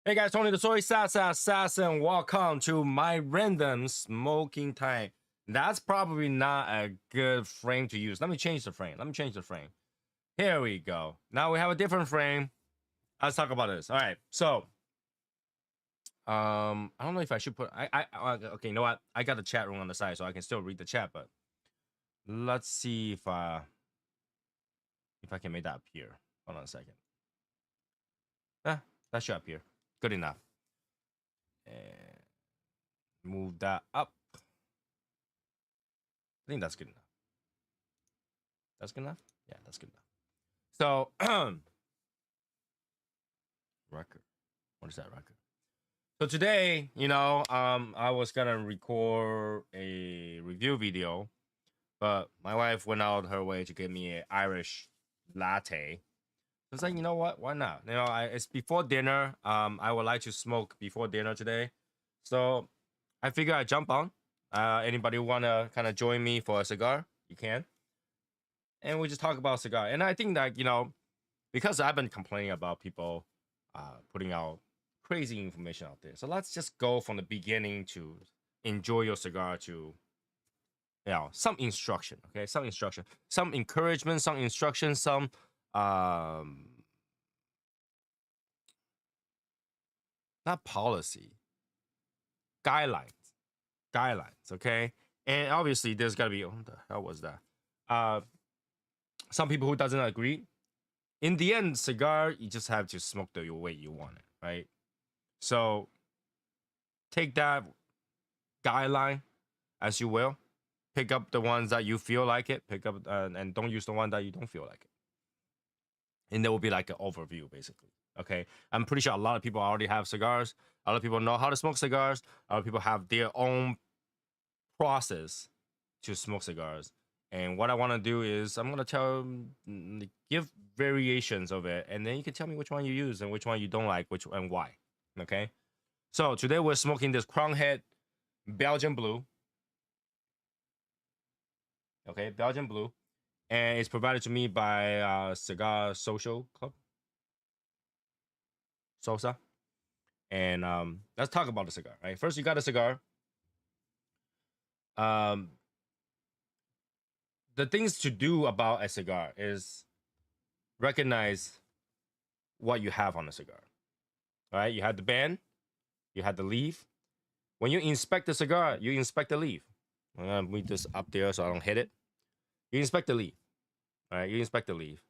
Hey guys, Tony the Soysauceassassin. Welcome to my random smoking time. That's probably not a good frame to use. Let me change the frame. Here we go. Now we have a different frame. Let's talk about this. All right. So, I don't know if I should put. Okay. You know what? I got the chat room on the side, so I can still read the chat. But let's see if I can make that appear. Hold on a second. That should appear. Good enough. And move that up. I think that's good enough. That's good enough? Yeah, that's good enough. So, record. What is that record? So today, I was gonna record a review video, but my wife went out her way to get me an Irish latte. I was like, you know what? Why not? It's before dinner. I would like to smoke before dinner today, so I figure I jump on. Anybody wanna kind of join me for a cigar? You can, and we just talk about cigar. And I think that because I've been complaining about people putting out crazy information out there, so let's just go from the beginning to enjoy your cigar to some instruction. Okay, some instruction, some encouragement, some instruction, some not policy, guidelines. Okay, and obviously there's got to be, oh, what the hell was that? Some people who doesn't agree. In the end, cigar, you just have to smoke the way you want it, right? So take that guideline as you will. Pick up the ones that you feel like it. Pick up and don't use the one that you don't feel like it. And there will be like an overview, basically. Okay, I'm pretty sure a lot of people already have cigars. A lot of people know how to smoke cigars. A lot of people have their own process to smoke cigars. And what I want to do is I'm gonna give variations of it, and then you can tell me which one you use and which one you don't like, which and why. Okay. So today we're smoking this Crown Head Belgian Blue. Okay, Belgian Blue, and it's provided to me by Cigar Social Club. Sosa. And let's talk about the cigar. Right, first you got a cigar. The things to do about a cigar is recognize what you have on the cigar. All right, you had the band, you had the leaf. When you inspect the cigar, you inspect the leaf. I'm gonna move this up there so I don't hit it. You inspect the leaf. All right, you inspect the leaf.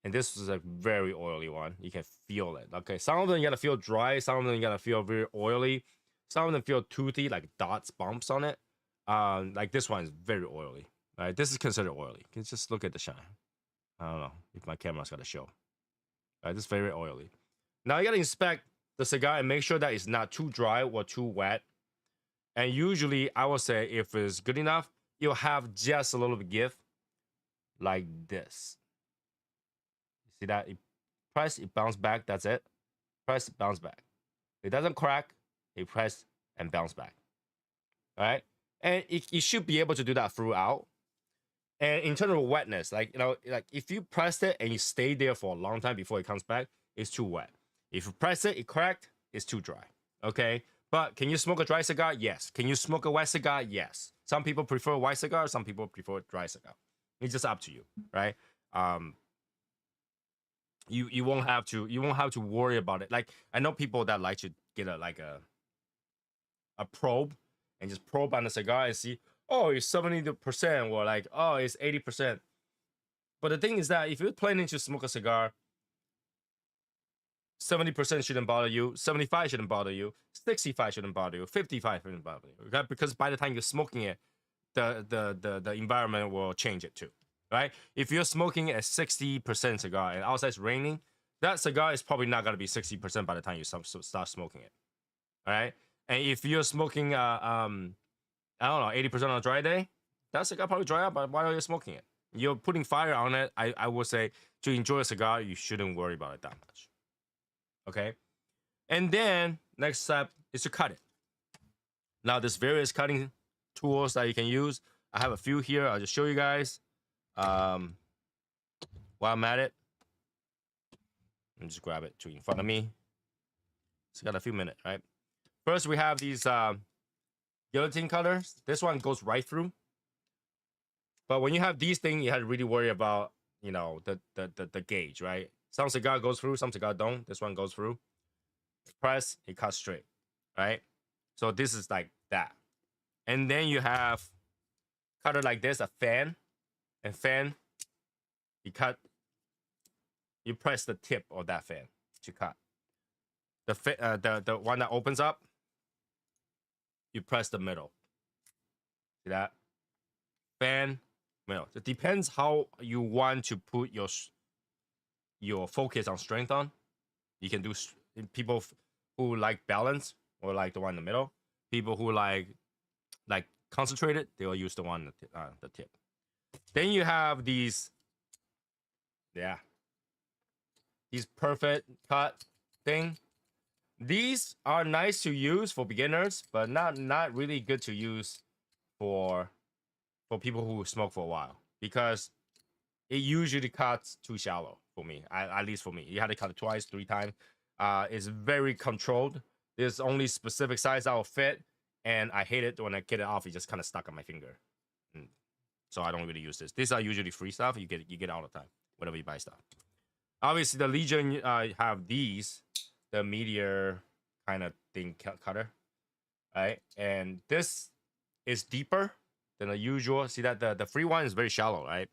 And this is a very oily one. You can feel it. Okay, some of them you gotta feel dry. Some of them you gotta feel very oily. Some of them feel toothy, like dots, bumps on it. Like this one is very oily. All right, this is considered oily. You can just look at the shine. I don't know if my camera's got to show. All right, this is very oily. Now you gotta inspect the cigar and make sure that it's not too dry or too wet. And usually, I would say if it's good enough, you'll have just a little bit give, like this. See that? It press, it bounce back. That's it. Press, bounce back. It doesn't crack. It press and bounce back. All right, and you should be able to do that throughout. And in terms of wetness, like if you press it and you stay there for a long time before it comes back, it's too wet. If you press it, it cracked, it's too dry. Okay, but can you smoke a dry cigar? Yes. Can you smoke a wet cigar? Yes. Some people prefer white cigar. Some people prefer dry cigar. It's just up to you, right? You won't have to worry about it. Like I know people that like to get a probe and just probe on the cigar and see, oh, it's 70%, or like, oh, it's 80%. But the thing is that if you're planning to smoke a cigar, 70% shouldn't bother you, 75 shouldn't bother you, 65 shouldn't bother you, 55 shouldn't bother you. Okay? Because by the time you're smoking it, the environment will change it too. Right? If you're smoking a 60% cigar and outside it's raining, that cigar is probably not gonna be 60% by the time you start smoking it. All right. And if you're smoking I don't know, 80% on a dry day, that cigar probably dry out, but why are you smoking it? You're putting fire on it. I would say to enjoy a cigar, you shouldn't worry about it that much. Okay? And then next step is to cut it. Now there's various cutting tools that you can use. I have a few here. I'll just show you guys. While I'm at it, let me just grab it to in front of me. It's got a few minutes, right? First, we have these guillotine cutters. This one goes right through. But when you have these things, you have to really worry about, you know, the gauge, right? Some cigar goes through, some cigar don't. This one goes through. Press, it cuts straight, right? So this is like that. And then you have cutter like this, a fan, and fan, you cut, you press the tip of that fan to cut. The one that opens up, you press the middle. See that? Fan, middle. It depends how you want to put your focus on strength on. You can do people who like balance or like the one in the middle. People who like concentrated, they will use the one the tip. Then you have these, these perfect cut thing. These are nice to use for beginners, but not really good to use for people who smoke for a while, because it usually cuts too shallow for me. At least for me, you had to cut it twice, 3 times. It's very controlled. There's only specific size that will fit, and I hate it when I get it off. It just kind of stuck on my finger, so I don't really use this. These are usually free stuff. You get all the time whenever you buy stuff. Obviously, the Legion have these, the meteor kind of thing cutter, right? And this is deeper than the usual. See that the free one is very shallow, right?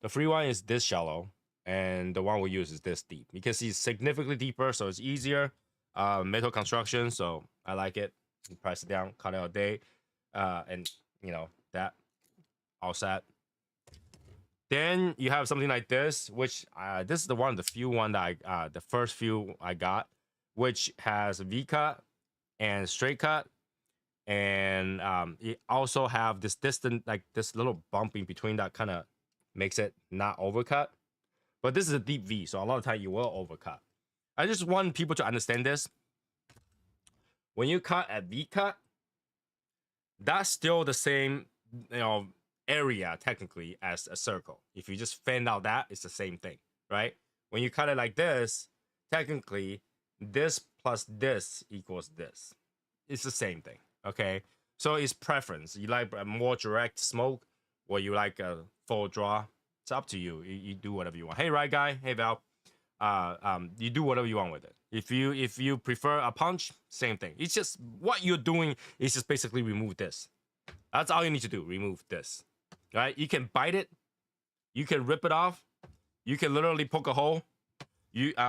The free one is this shallow, and the one we use is this deep. You can see it's significantly deeper, so it's easier. Metal construction, so I like it. You press it down, cut it all day, and you know that all set. Then you have something like this, which this is the first few I got, which has V cut and straight cut, and it also have this distant, like this little bump in between that kind of makes it not overcut. But this is a deep V, so a lot of time you will overcut. I just want people to understand this. When you cut a V cut, that's still the same, area technically as a circle. If you just fan out that, it's the same thing, right? When you cut it like this, technically this plus this equals this. It's the same thing, okay? So it's preference. You like a more direct smoke, or you like a full draw. It's up to you. You do whatever you want. Hey, right guy. Hey, Val. You do whatever you want with it. If you prefer a punch, same thing. It's just what you're doing is just basically remove this. That's all you need to do. Remove this. Right? You can bite it. You can rip it off. You can literally poke a hole.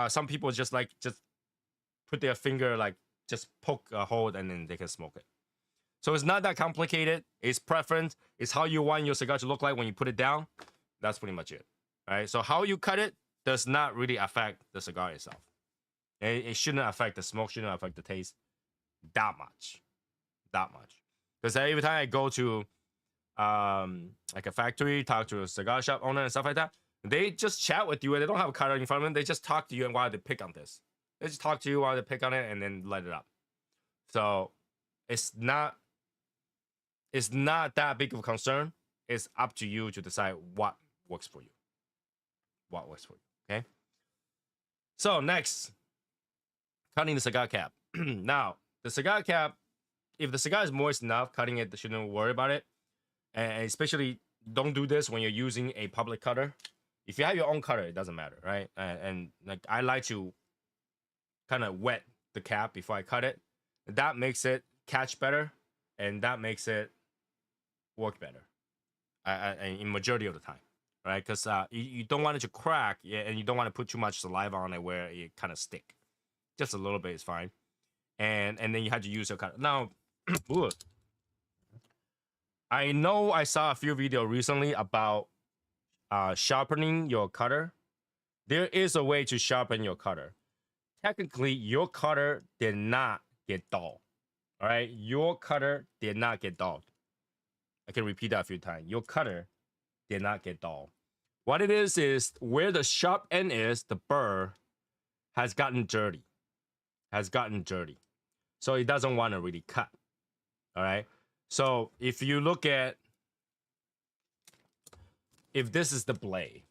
Some people just put their finger, like just poke a hole, and then they can smoke it. So it's not that complicated. It's preference. It's how you want your cigar to look like when you put it down. That's pretty much it. Right? So how you cut it does not really affect the cigar itself. It shouldn't affect the smoke. Shouldn't affect the taste that much. Because every time I go to like a factory, talk to a cigar shop owner and stuff like that, they just chat with you and they don't have a cutter in front of them. They just talk to you and while they pick on this. They just talk to you while they pick on it and then light it up. So it's not that big of a concern. It's up to you to decide what works for you. Okay? So next, cutting the cigar cap. Now, the cigar cap, if the cigar is moist enough, cutting it, shouldn't worry about it. And especially, don't do this when you're using a public cutter. If you have your own cutter, it doesn't matter, right? And like I like to kind of wet the cap before I cut it. That makes it catch better, and that makes it work better. In majority of the time, right? Because you don't want it to crack, and you don't want to put too much saliva on it where it kind of stick. Just a little bit is fine. And then you have to use your cutter. Now, I know I saw a few videos recently about sharpening your cutter. There is a way to sharpen your cutter. Technically, your cutter did not get dull. All right? Your cutter did not get dull. I can repeat that a few times. Your cutter did not get dull. What it is where the sharp end is, the burr has gotten dirty. So it doesn't want to really cut. All right? So if you look at, if this is the blade,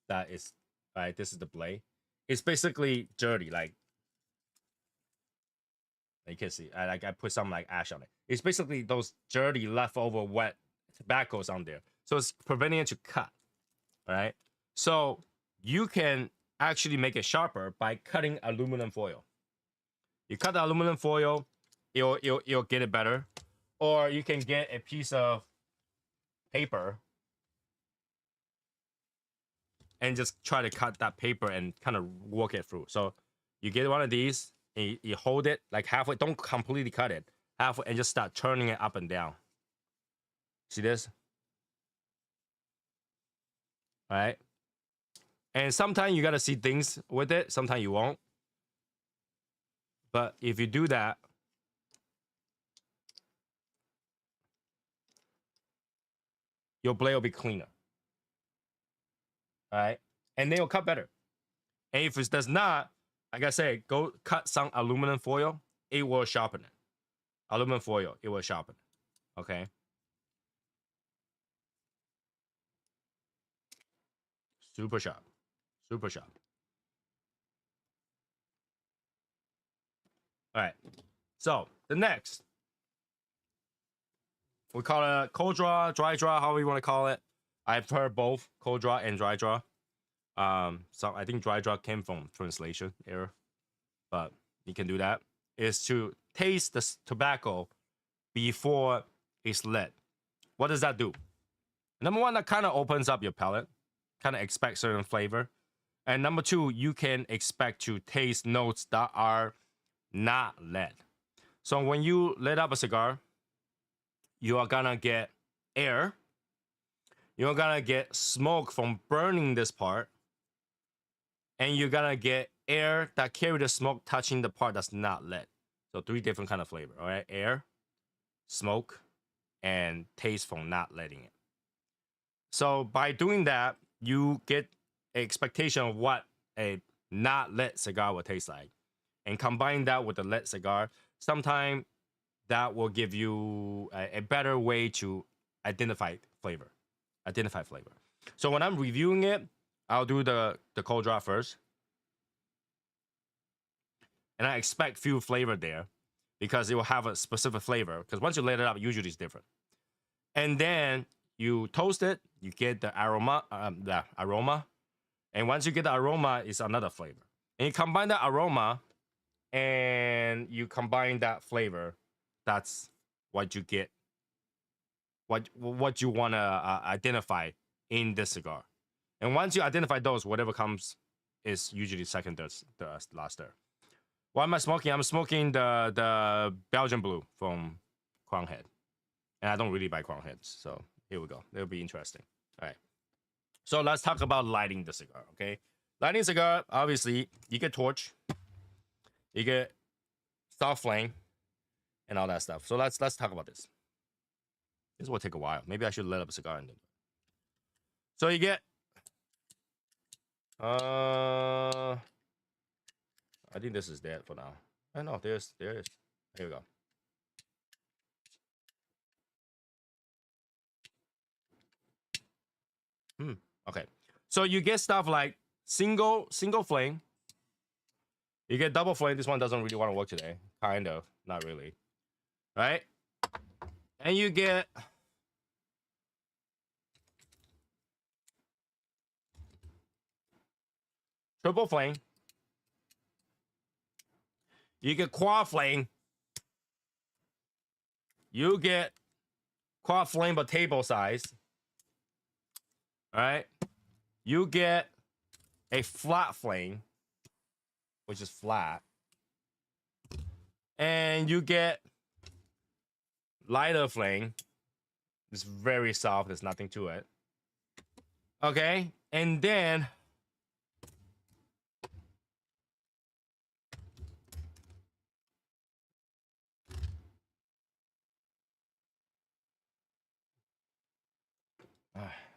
that is, right, this is the blade, it's basically dirty. Like you can see, I put some like ash on it. It's basically those dirty leftover wet tobaccos on there. So it's preventing it to cut. All right. So you can actually make it sharper by cutting aluminum foil. You cut the aluminum foil, it'll get it better. Or you can get a piece of paper and just try to cut that paper and kind of work it through. So you get one of these, and you hold it like halfway. Don't completely cut it, halfway, and just start turning it up and down. See this? All right. And sometimes you gotta see things with it. Sometimes you won't. But if you do that, your blade will be cleaner. All right. And they will cut better. And if it does not, like I said, go cut some aluminum foil. It will sharpen it. Aluminum foil, it will sharpen it. Okay. Super sharp. Super sharp. All right. So the next, we call it cold draw, dry draw, however you want to call it. I've heard both cold draw and dry draw. So I think dry draw came from translation error, but you can do that. Is to taste the tobacco before it's lit. What does that do? Number one, that kind of opens up your palate, kind of expect certain flavor. And number two, you can expect to taste notes that are not lit. So when you lit up a cigar, you are gonna get air. You're gonna get smoke from burning this part. And you're gonna get air that carry the smoke touching the part that's not lit. So three different kind of flavor, all right? Air, smoke, and taste from not letting it. So by doing that, you get an expectation of what a not lit cigar will taste like. And combine that with a lit cigar, sometimes that will give you a better way to identify flavor. So when I'm reviewing it, I'll do the cold draw first. And I expect few flavor there because it will have a specific flavor. Because once you let it up, usually it's different. And then you toast it, you get the aroma. And once you get the aroma, it's another flavor. And you combine the aroma and you combine that flavor. That's what you get. What you want to identify in this cigar. And once you identify those, whatever comes is usually second, the last third. What am I smoking? I'm smoking the Belgian Blue from Crown Head. And I don't really buy Crown Heads. So here we go. It'll be interesting. All right. So let's talk about lighting the cigar, okay? Lighting cigar, obviously, you get torch. You get soft flame and all that stuff. So let's talk about this. This will take a while. Maybe I should let up a cigar and then. So you get I think this is dead for now. I know there is. Here we go. Okay. So you get stuff like single flame. You get double flame. This one doesn't really want to work today. Kind of, not really. Right? And you get triple flame. You get quad flame. You get quad flame but table size. All right. You get a flat flame, which is flat. And you get lighter flame. It's very soft. There's nothing to it. Okay. And then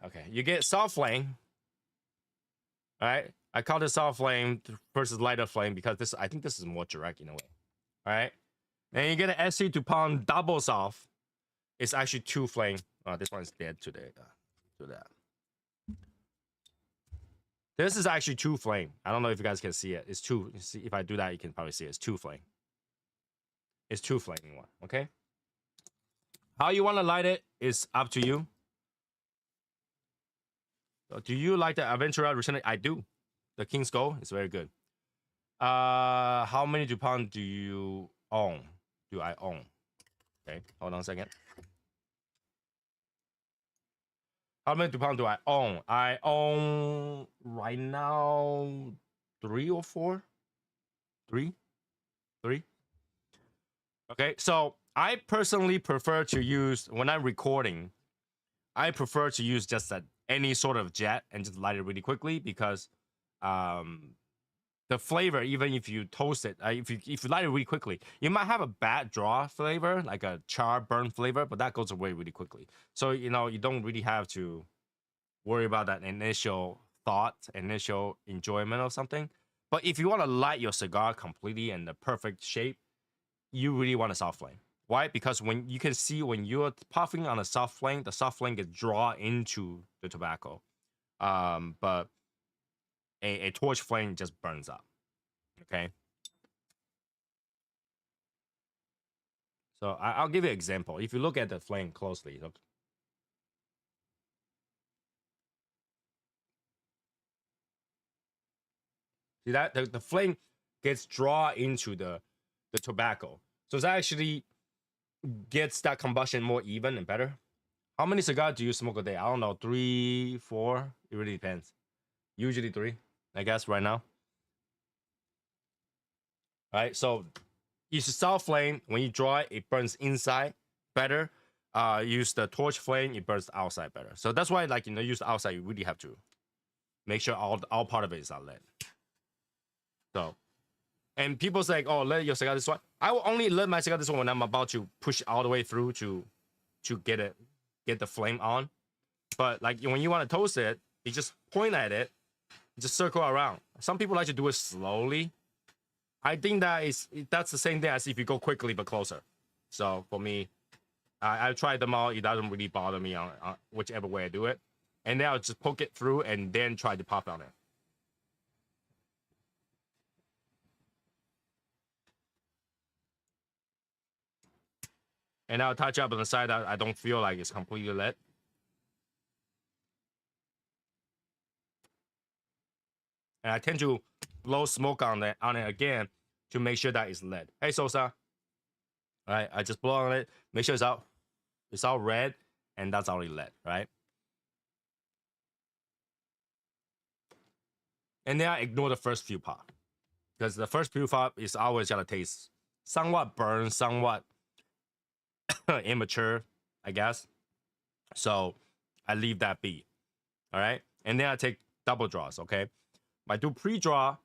okay, you get soft flame. All right. I call this soft flame versus lighter flame because I think this is more direct in a way. All right. And you get an SC to pound double soft. It's actually two flame. Oh, this one's dead today. To that. This is actually 2 flame. I don't know if you guys can see it. It's 2. See, if I do that, you can probably see it. It's 2 flame. It's 2 flame in one. Okay. How you want to light it is up to you. So do you like the Aventura recently? I do. The King's Gold is very good. How many DuPont do you own? Do I own? Okay, hold on a second. How many DuPont do I own? I own right now 3 or 4. 3. Okay, so I personally prefer to use, when I'm recording, I prefer to use just any sort of jet and just light it really quickly, because the flavor, even if you toast it, if you light it really quickly, you might have a bad draw flavor, like a char burn flavor, but that goes away really quickly. So, you know, you don't really have to worry about that initial thought, initial enjoyment of something. But if you want to light your cigar completely in the perfect shape, you really want a soft flame. Why? Because when you can see when you're puffing on a soft flame, the soft flame gets drawn into the tobacco. But a torch flame just burns up. Okay. So I'll give you an example. If you look at the flame closely, look. See that the flame gets drawn into the tobacco. So it actually gets that combustion more even and better. How many cigars do you smoke a day? I don't know, 3, 4. It really depends. Usually 3, I guess, right now. All right, so use the soft flame. When you draw it, it burns inside better. Use the torch flame, it burns outside better. So that's why, like, you know, use the outside, you really have to make sure all part of it is not lit. So, and people say, oh, let your cigar this one. I will only let my cigar this one when I'm about to push all the way through to get the flame on. But like when you want to toast it, you just point at it, just circle around. Some people like to do it slowly. I think that's the same thing as if you go quickly but closer. So for me, I tried them all. It doesn't really bother me on whichever way I do it. And then I'll just poke it through and then try to pop on it. And I'll touch up on the side that I don't feel like it's completely lit. And I tend to blow smoke on it again to make sure that it's lit. Hey, Sosa. All right, I just blow on it, make sure it's all red, and that's already lit, right? And then I ignore the first few pop, because the first few pop is always gonna taste somewhat burned, somewhat immature, I guess. So I leave that be. All right, and then I take double draws. Okay, I do pre-draw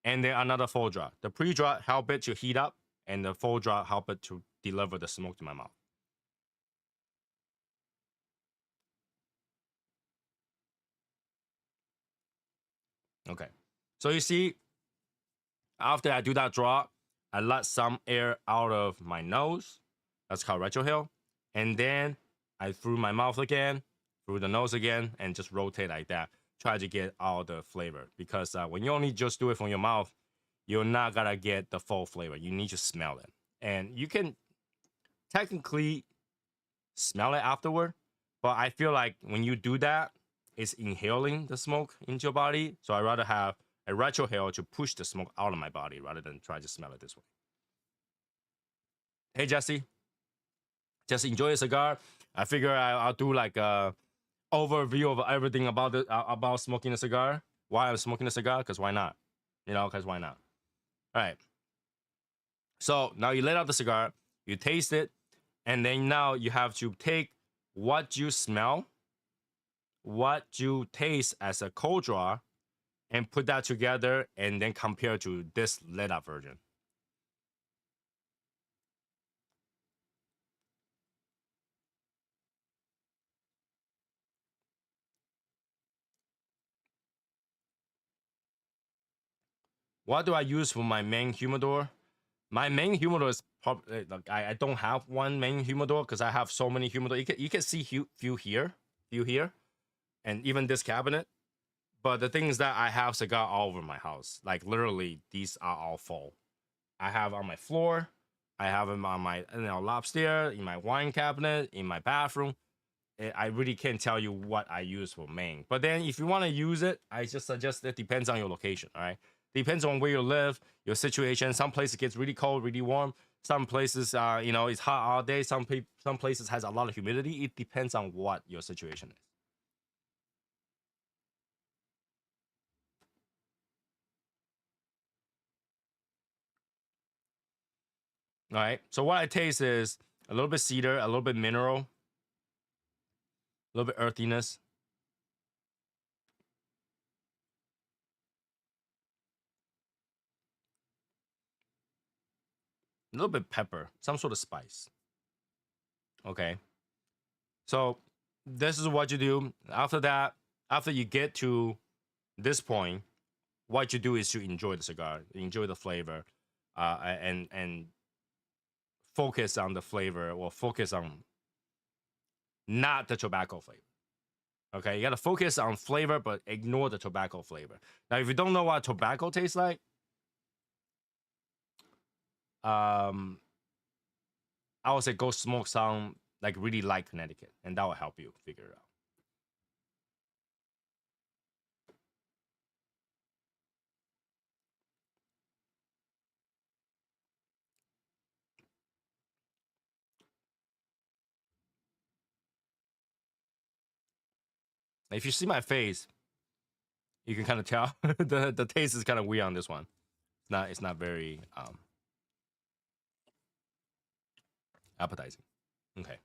and then another full draw. The pre-draw help it to heat up, and the full draw help it to deliver the smoke to my mouth. Okay, so you see, after I do that draw, I let some air out of my nose. That's called retrohale. And then I through my mouth again, through the nose again, and just rotate like that. Try to get all the flavor. Because when you only just do it from your mouth, you're not gonna get the full flavor. You need to smell it. And you can technically smell it afterward, but I feel like when you do that, it's inhaling the smoke into your body. So I'd rather have a retrohale to push the smoke out of my body rather than try to smell it this way. Hey, Jesse. Just enjoy a cigar. I figure I'll do like a overview of everything about smoking a cigar. Why I'm smoking a cigar? Because why not? You know, because why not? All right. So now you let out the cigar, you taste it, and then now you have to take what you smell, what you taste as a cold draw, and put that together and then compare to this lit up version. What do I use for my main humidor? My main humidor is probably like I don't have one main humidor because I have so many humidor. You can see few here, and even this cabinet. But the thing is that I have cigar all over my house. Like literally, these are all full. I have on my floor. I have them on my upstairs, in my wine cabinet, in my bathroom. I really can't tell you what I use for main. But then if you want to use it, I just suggest it depends on your location. All right, depends on where you live, your situation. Some places gets really cold, really warm. Some places, it's hot all day. Some places has a lot of humidity. It depends on what your situation is. All right. So what I taste is a little bit cedar, a little bit mineral, a little bit earthiness, a little bit pepper, some sort of spice. Okay. So this is what you do. After that, after you get to this point, what you do is you enjoy the cigar, enjoy the flavor, and focus on the flavor or focus on not the tobacco flavor. Okay, you gotta focus on flavor, but ignore the tobacco flavor. Now, if you don't know what tobacco tastes like, um, I would say go smoke some like really light Connecticut, and that will help you figure it out. If you see my face, you can kind of tell the taste is kind of weird on this one. It's not very appetizing. Okay.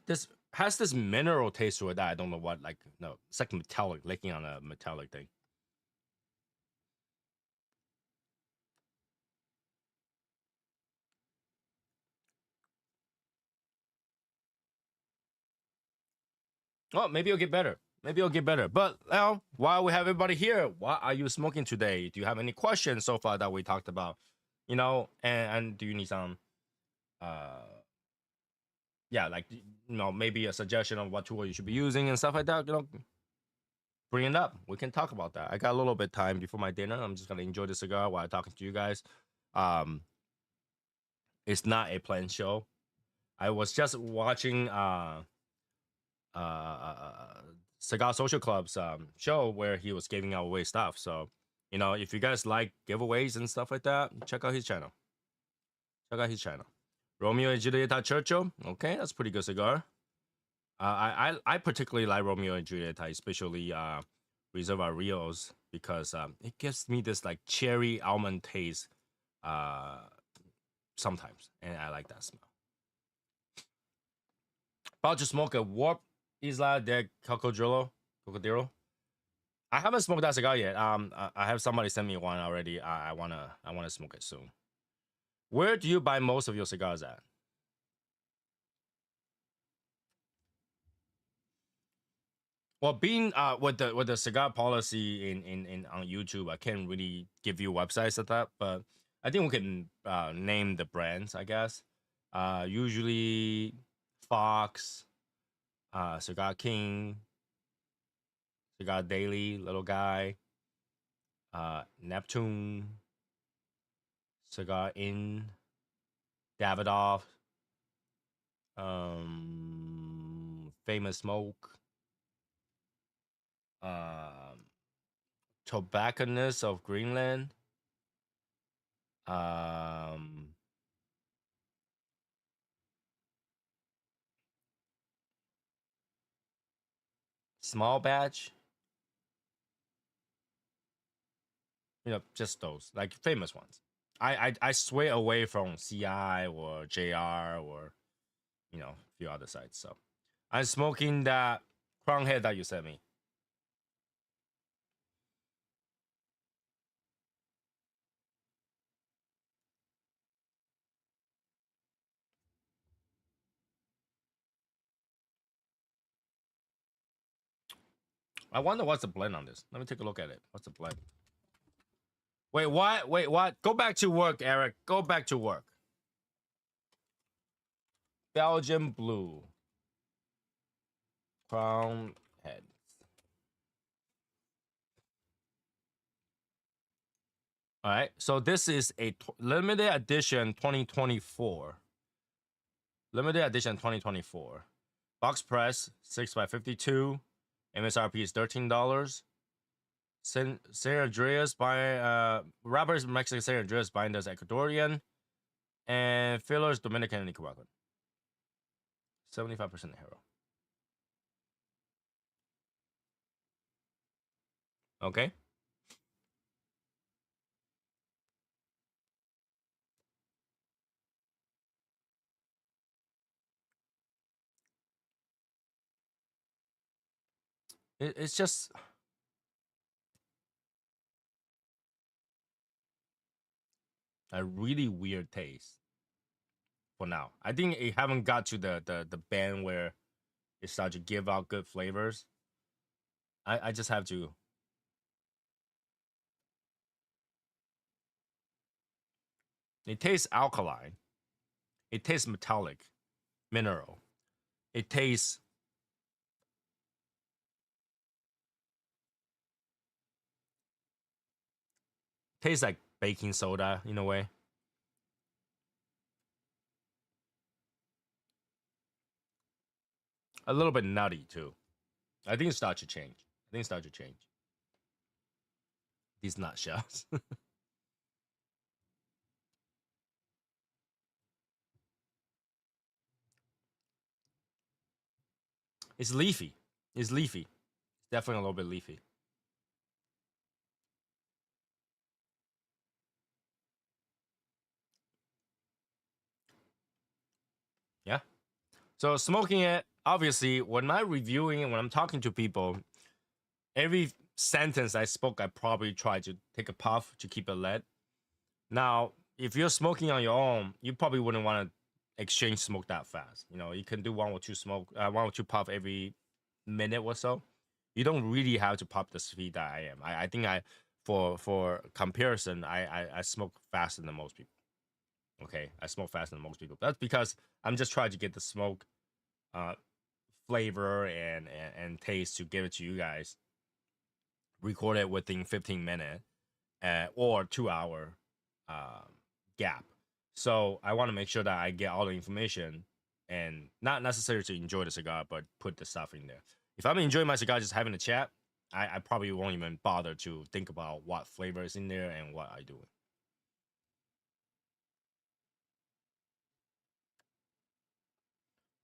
This has this mineral taste to it that I don't know what, like, no, it's like metallic, licking on a metallic thing. Well, maybe it'll get better. Maybe it'll get better. But now, while we have everybody here, what are you smoking today? Do you have any questions so far that we talked about? And do you need some, uh, yeah, like, maybe a suggestion of what tool you should be using and stuff like that? Bring it up. We can talk about that. I got a little bit time before my dinner. I'm just gonna enjoy the cigar while talking to you guys. Um, it's not a planned show. I was just watching uh Cigar Social Club's show where he was giving away stuff. So, if you guys like giveaways and stuff like that, check out his channel. Check out his channel. Romeo and Julieta Churchill. Okay, that's a pretty good cigar. I particularly like Romeo and Julieta, especially Reserva Rios, because it gives me this like cherry almond taste uh sometimes, and I like that smell. About to smoke a Warp Isla de Cocodrillo. I haven't smoked that cigar yet. I have somebody send me one already. I wanna smoke it soon. Where do you buy most of your cigars at? Well, being with the cigar policy in on YouTube, I can't really give you websites at that, but I think we can name the brands, I guess. Usually Fox, Cigar King, Cigar Daily, Little Guy, Neptune, Cigar Inn, Davidoff, Famous Smoke, um, Tobacconist of Greenland, um, Small Batch, just those like famous ones. I sway away from CI or JR or a few other sites. So I'm smoking that crown head that you sent me. I wonder what's the blend on this. Let me take a look at it. What's the blend? Wait, what? Wait, what? Go back to work, Eric. Go back to work. Belgian Blue. Crown Head. All right, so this is a limited edition 2024. Limited edition 2024. Box press 6x52. MSRP is $13. San Andreas by Rappers Mexican San Andreas binders Ecuadorian. And fillers Dominican and Nicaraguan. 75% hero. Okay. It's just a really weird taste for now. I think it haven't got to the band where it starts to give out good flavors. I just have to. It tastes alkaline. It tastes metallic, mineral. It tastes like baking soda in a way. A little bit nutty too. I think it starts to change. These nutshells. It's leafy. It's leafy. Definitely a little bit leafy. Yeah. So smoking it, obviously, when I'm reviewing it, when I'm talking to people, every sentence I spoke, I probably try to take a puff to keep it lit. Now, if you're smoking on your own, you probably wouldn't want to exchange smoke that fast. You know, you can do one or two puff every minute or so. You don't really have to pop the speed that I am. I think for comparison, I smoke faster than most people. Okay, I smoke faster than most people. That's because I'm just trying to get the smoke uh, flavor and taste to give it to you guys. Record it within 15 minutes or 2 hour uh, gap. So I want to make sure that I get all the information and not necessarily to enjoy the cigar, but put the stuff in there. If I'm enjoying my cigar, just having a chat, I probably won't even bother to think about what flavor is in there and what I do.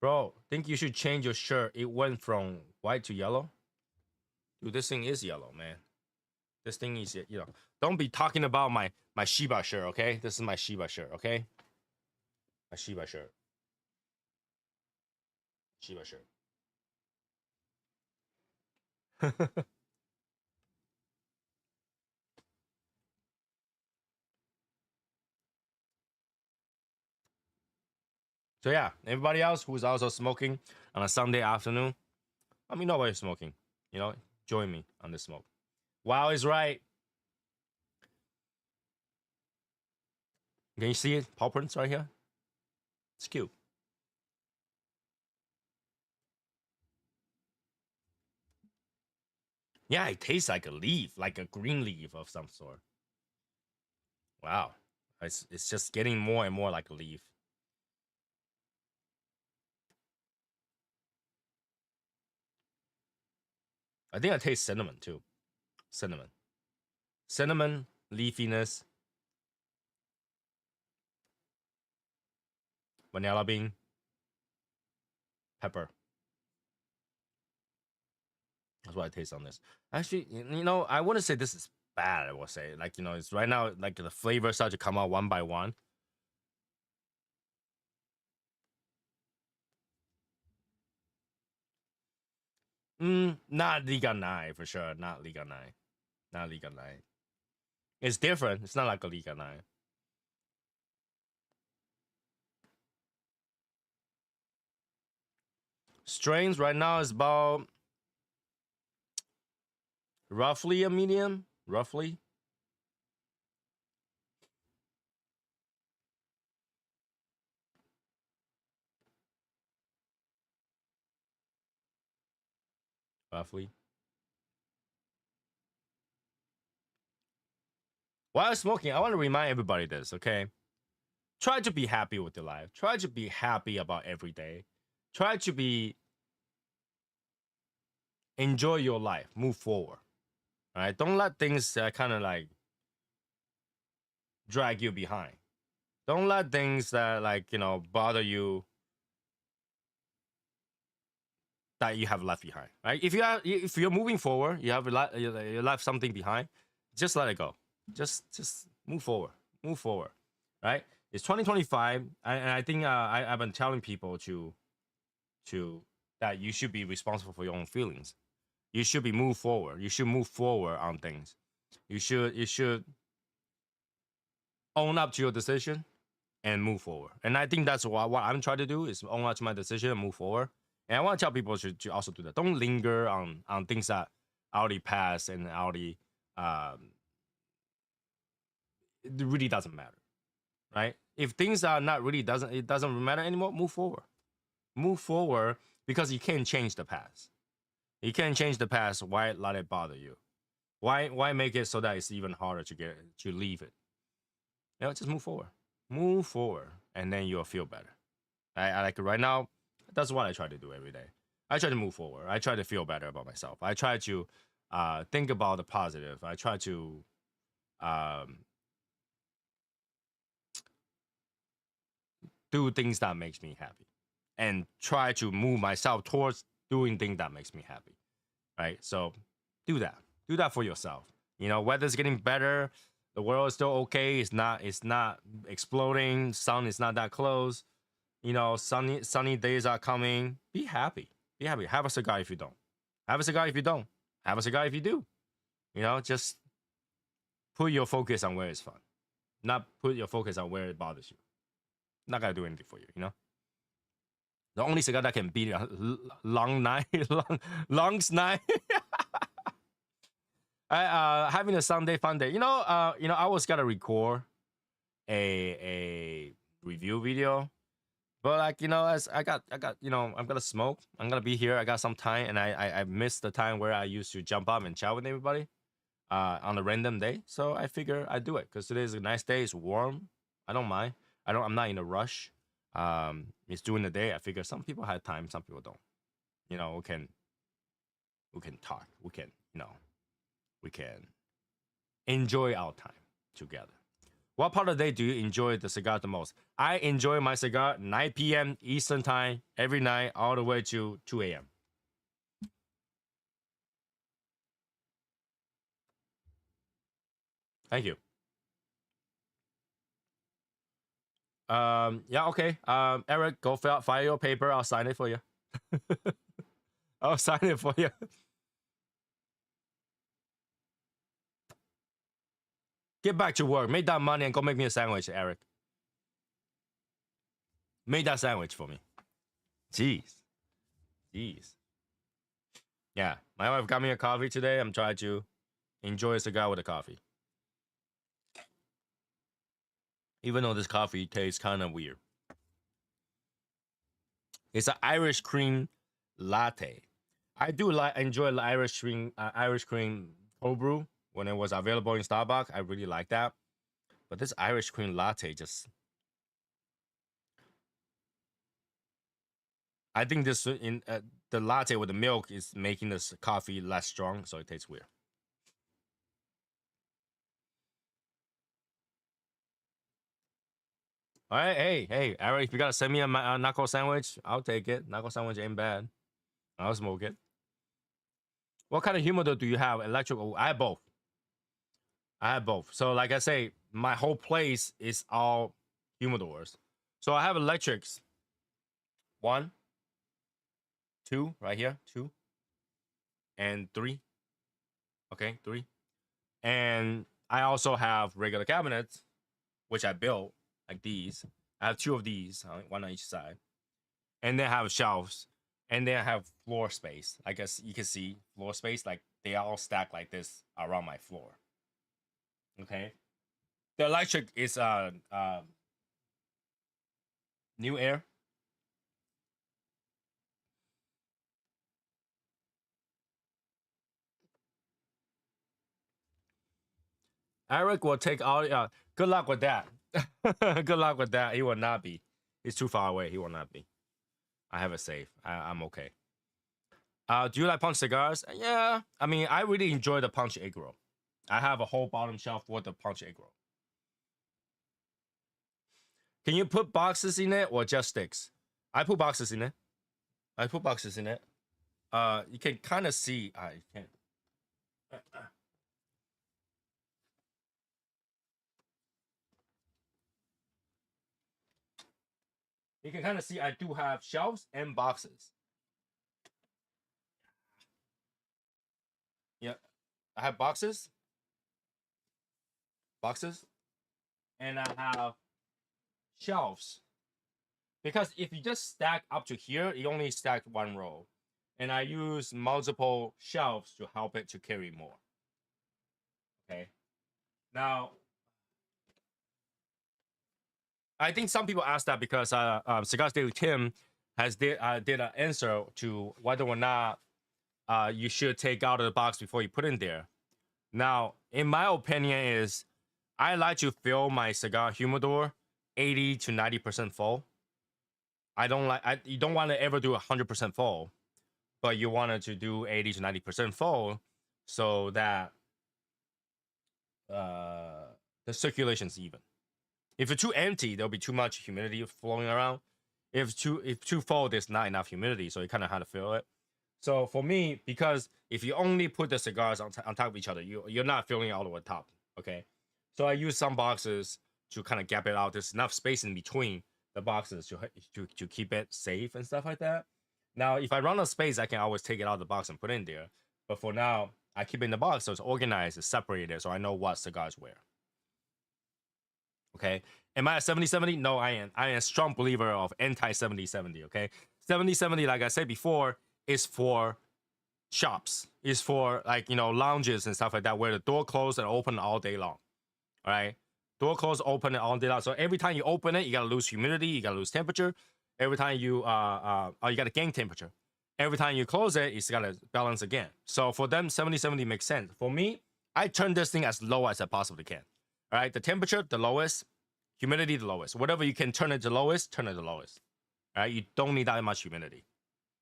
Bro, think you should change your shirt. It went from white to yellow. Dude, this thing is yellow, man. This thing is, don't be talking about my Shiba shirt, okay? This is my Shiba shirt, okay? My Shiba shirt. Shiba shirt. So yeah, everybody else who's also smoking on a Sunday afternoon, let me know what you're smoking. You know, join me on this smoke. Wow is right. Can you see it? Paw prints right here. It's cute. Yeah, it tastes like a leaf, like a green leaf of some sort. Wow, it's just getting more and more like a leaf. I think I taste cinnamon too. Cinnamon, cinnamon, leafiness, vanilla bean, pepper. That's what I taste on this. Actually, I wouldn't say this is bad. I will say, like, it's right now, like the flavors start to come out one by one. Not Liga 9 for sure. Not Liga 9. Not Liga 9. It's different. It's not like a Liga 9. Strains right now is about roughly a medium. Roughly. roughly. While smoking, I want to remind everybody this, okay? Try to be happy with your life. Try to be happy about every day. Try to be enjoy your life. Move forward. All right. Don't let things kind of like drag you behind. Don't let things that like bother you that you have left behind. Right? If you're moving forward, you left something behind. Just let it go. Just move forward. Move forward. Right? It's 2025, and I think I've been telling people to that you should be responsible for your own feelings. You should be move forward. You should move forward on things. You should own up to your decision and move forward. And I think that's what I'm trying to do is own up to my decision and move forward. And I want to tell people to also do that. Don't linger on things that already passed and already it really doesn't matter, right? If things are not really doesn't matter anymore, move forward. Move forward because you can't change the past. You can't change the past. Why let it bother you? Why make it so that it's even harder to leave it? Just move forward. Move forward, and then you'll feel better. I like it right now. That's what I try to do every day. I try to move forward. I try to feel better about myself. I try to think about the positive. I try to do things that makes me happy, and try to move myself towards doing things that makes me happy. Right? So do that. Do that for yourself. Weather's getting better. The world is still okay. It's not exploding. Sun is not that close. Sunny days are coming. Be happy. Be happy. Have a cigar if you don't. Have a cigar if you don't. Have a cigar if you do. Just put your focus on where it's fun. Not put your focus on where it bothers you. Not gonna do anything for you, The only cigar that can beat a long night, long's night. Having a Sunday fun day. I was gonna record a review video, but as I got I'm gonna smoke. I'm gonna be here. I got some time, and I missed the time where I used to jump up and chat with everybody on a random day. So I figure I do it because today is a nice day. It's warm. I don't mind. I'm not in a rush. It's during the day. I figure some people have time, some people don't. We can talk. We can enjoy our time together. What part of the day do you enjoy the cigar the most? I enjoy my cigar 9 p.m. Eastern time every night all the way to 2 a.m. Thank you. Yeah, okay. Eric, go file your paper. I'll sign it for you. I'll sign it for you. Get back to work. Make that money and go make me a sandwich, Eric. Make that sandwich for me. Jeez. Yeah, my wife got me a coffee today. I'm trying to enjoy a cigar with a coffee. Even though this coffee tastes kind of weird. It's an Irish cream latte. I do enjoy the Irish cream cold brew when it was available in Starbucks. I really like that. But this Irish cream latte just, I think this in the latte with the milk is making this coffee less strong, so it tastes weird. All right, hey, Eric, if you gotta send me a knuckle sandwich, I'll take it. Knuckle sandwich ain't bad. I'll smoke it. What kind of humidor do you have? Electrical? I have both. So, like I say, my whole place is all humidors. So I have electrics. 1, 2, right here, 2, and 3. Okay, 3. And I also have regular cabinets, which I built like these. I have 2 of these, one on each side. And then I have shelves. And then I have floor space. I guess you can see floor space, like they are all stacked like this around my floor. Okay. The electric is New Air. Eric will take all. Good luck with that. Good luck with that. He will not be. He's too far away. He will not be. I have it safe. I'm okay. Do you like punch cigars? Yeah. I mean, I really enjoy the punch egg roll. I have a whole bottom shelf with the punch egg roll. Can you put boxes in it or just sticks? I put boxes in it. I put boxes in it. You can kind of see. I can't. You can kind of see I do have shelves and boxes. Yeah, I have boxes, and I have shelves. Because if you just stack up to here, you only stack one row. And I use multiple shelves to help it to carry more. Okay. Now, I think some people ask that because Cigars Daily Tim did an answer to whether or not you should take out of the box before you put in there. Now, in my opinion, is I like to fill my cigar humidor 80 to 90% full. I don't like you don't want to ever do 100% full, but you wanted to do 80 to 90% full so that the circulation's even. If it's too empty, there'll be too much humidity flowing around. If too full, there's not enough humidity, so you kind of have to fill it. So for me, because if you only put the cigars on top of each other, you're not filling it all the way top. Okay, so I use some boxes to kind of gap it out. There's enough space in between the boxes to keep it safe and stuff like that. Now, if I run out of space, I can always take it out of the box and put it in there. But for now, I keep it in the box so it's organized, it's separated, so I know what cigars where. Okay. Am I a 70-70? No, I am. I am a strong believer of anti-70-70. Okay. 70-70, like I said before, is for shops. Is for like, lounges and stuff like that where the door closed and open all day long. All right. Door closed, open it all day long. So every time you open it, you gotta lose humidity, you gotta lose temperature. Every time you you gotta gain temperature. Every time you close it, it's gotta balance again. So for them, 70-70 makes sense. For me, I turn this thing as low as I possibly can. All right, the temperature, the lowest, humidity, the lowest. Whatever you can turn it to lowest, turn it to lowest. All right, you don't need that much humidity.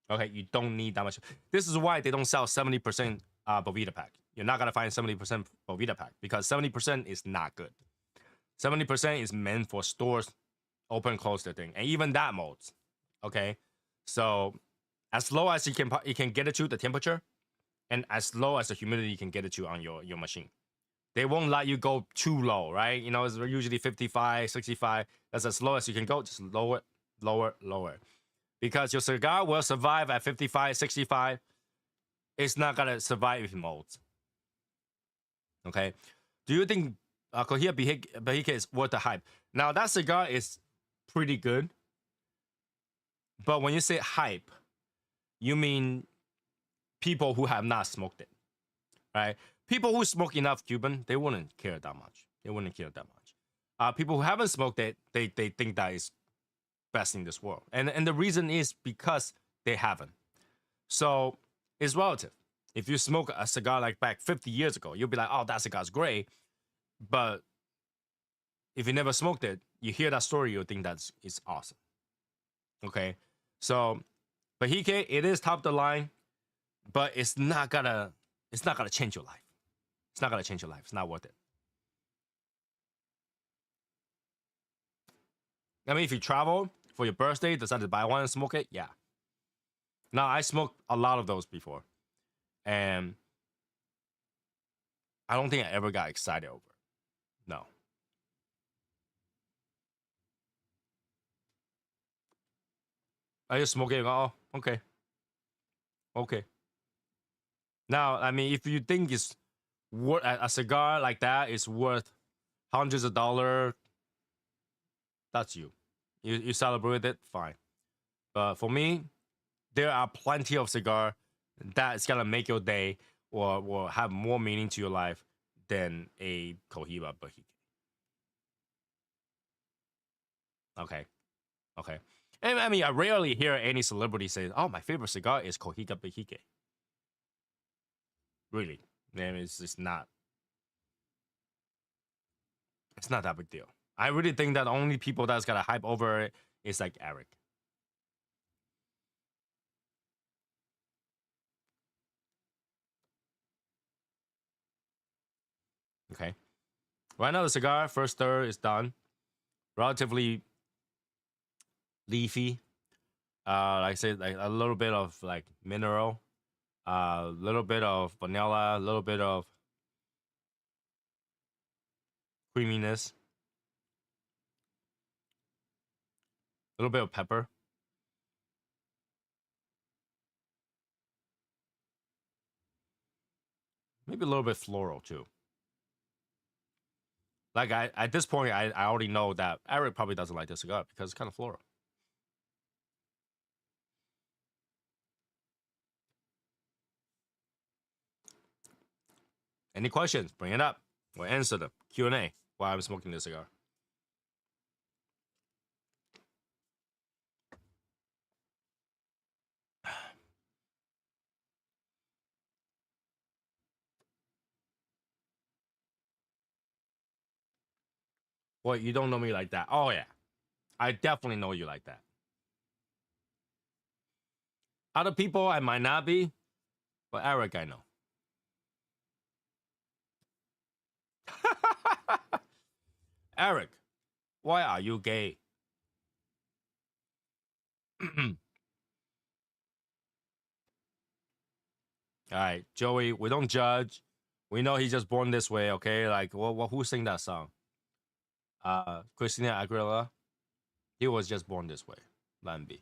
Okay, you don't need that much. This is why they don't sell 70% Bovita pack. You're not gonna find 70% Bovita pack because 70% is not good. 70% is meant for stores, open, close the thing, and even that molds. Okay, so as low as you can get it to the temperature, and as low as the humidity you can get it to on your machine. They won't let you go too low, right? It's usually 55, 65. That's as low as you can go. Just lower, lower, lower. Because your cigar will survive at 55, 65. It's not going to survive if it molds. Okay? Do you think Cojita Bajique is worth the hype? Now, that cigar is pretty good. But when you say hype, you mean people who have not smoked it, right? People who smoke enough Cuban, they wouldn't care that much. They wouldn't care that much. People who haven't smoked it, they think that is best in this world. And the reason is because they haven't. So it's relative. If you smoke a cigar like back 50 years ago, you'll be like, oh, that cigar's great. But if you never smoked it, you hear that story, you'll think it's awesome. Okay? So Bajique, it is top of the line, but it's not gonna change your life. It's not gonna change your life. It's not worth it. I mean, if you travel for your birthday, decide to buy one and smoke it, yeah. Now, I smoked a lot of those before, and I don't think I ever got excited over it. No. I just smoke it and go, oh, okay. Okay. Now, I mean, if you think it's worth a cigar like that is worth hundreds of dollars, that's you. You celebrate it, fine. But for me, there are plenty of cigar that's gonna make your day or have more meaning to your life than a Cohiba Bajique. Okay. Okay. And I mean, I rarely hear any celebrity say, oh, my favorite cigar is Cohiba Bajique. Really. I mean, it's not. It's not that big deal. I really think that the only people that's got a hype over it is like Eric. Okay. Right now, the cigar first stir is done. Relatively leafy. Like I said, like a little bit of like mineral, a little bit of vanilla, a little bit of creaminess, a little bit of pepper. Maybe a little bit floral too. Like I at this point, I already know that Eric probably doesn't like this cigar because it's kind of floral. Any questions? Bring it up. We'll answer them. Q&A while I'm smoking this cigar. Well, you don't know me like that. Oh yeah, I definitely know you like that. Other people, I might not be, but Eric, I know. Eric, why are you gay? All right, Joey, we don't judge. We know he's just born this way, okay? Like, who sang that song? Christina Aguilera. He was just born this way. Lambi.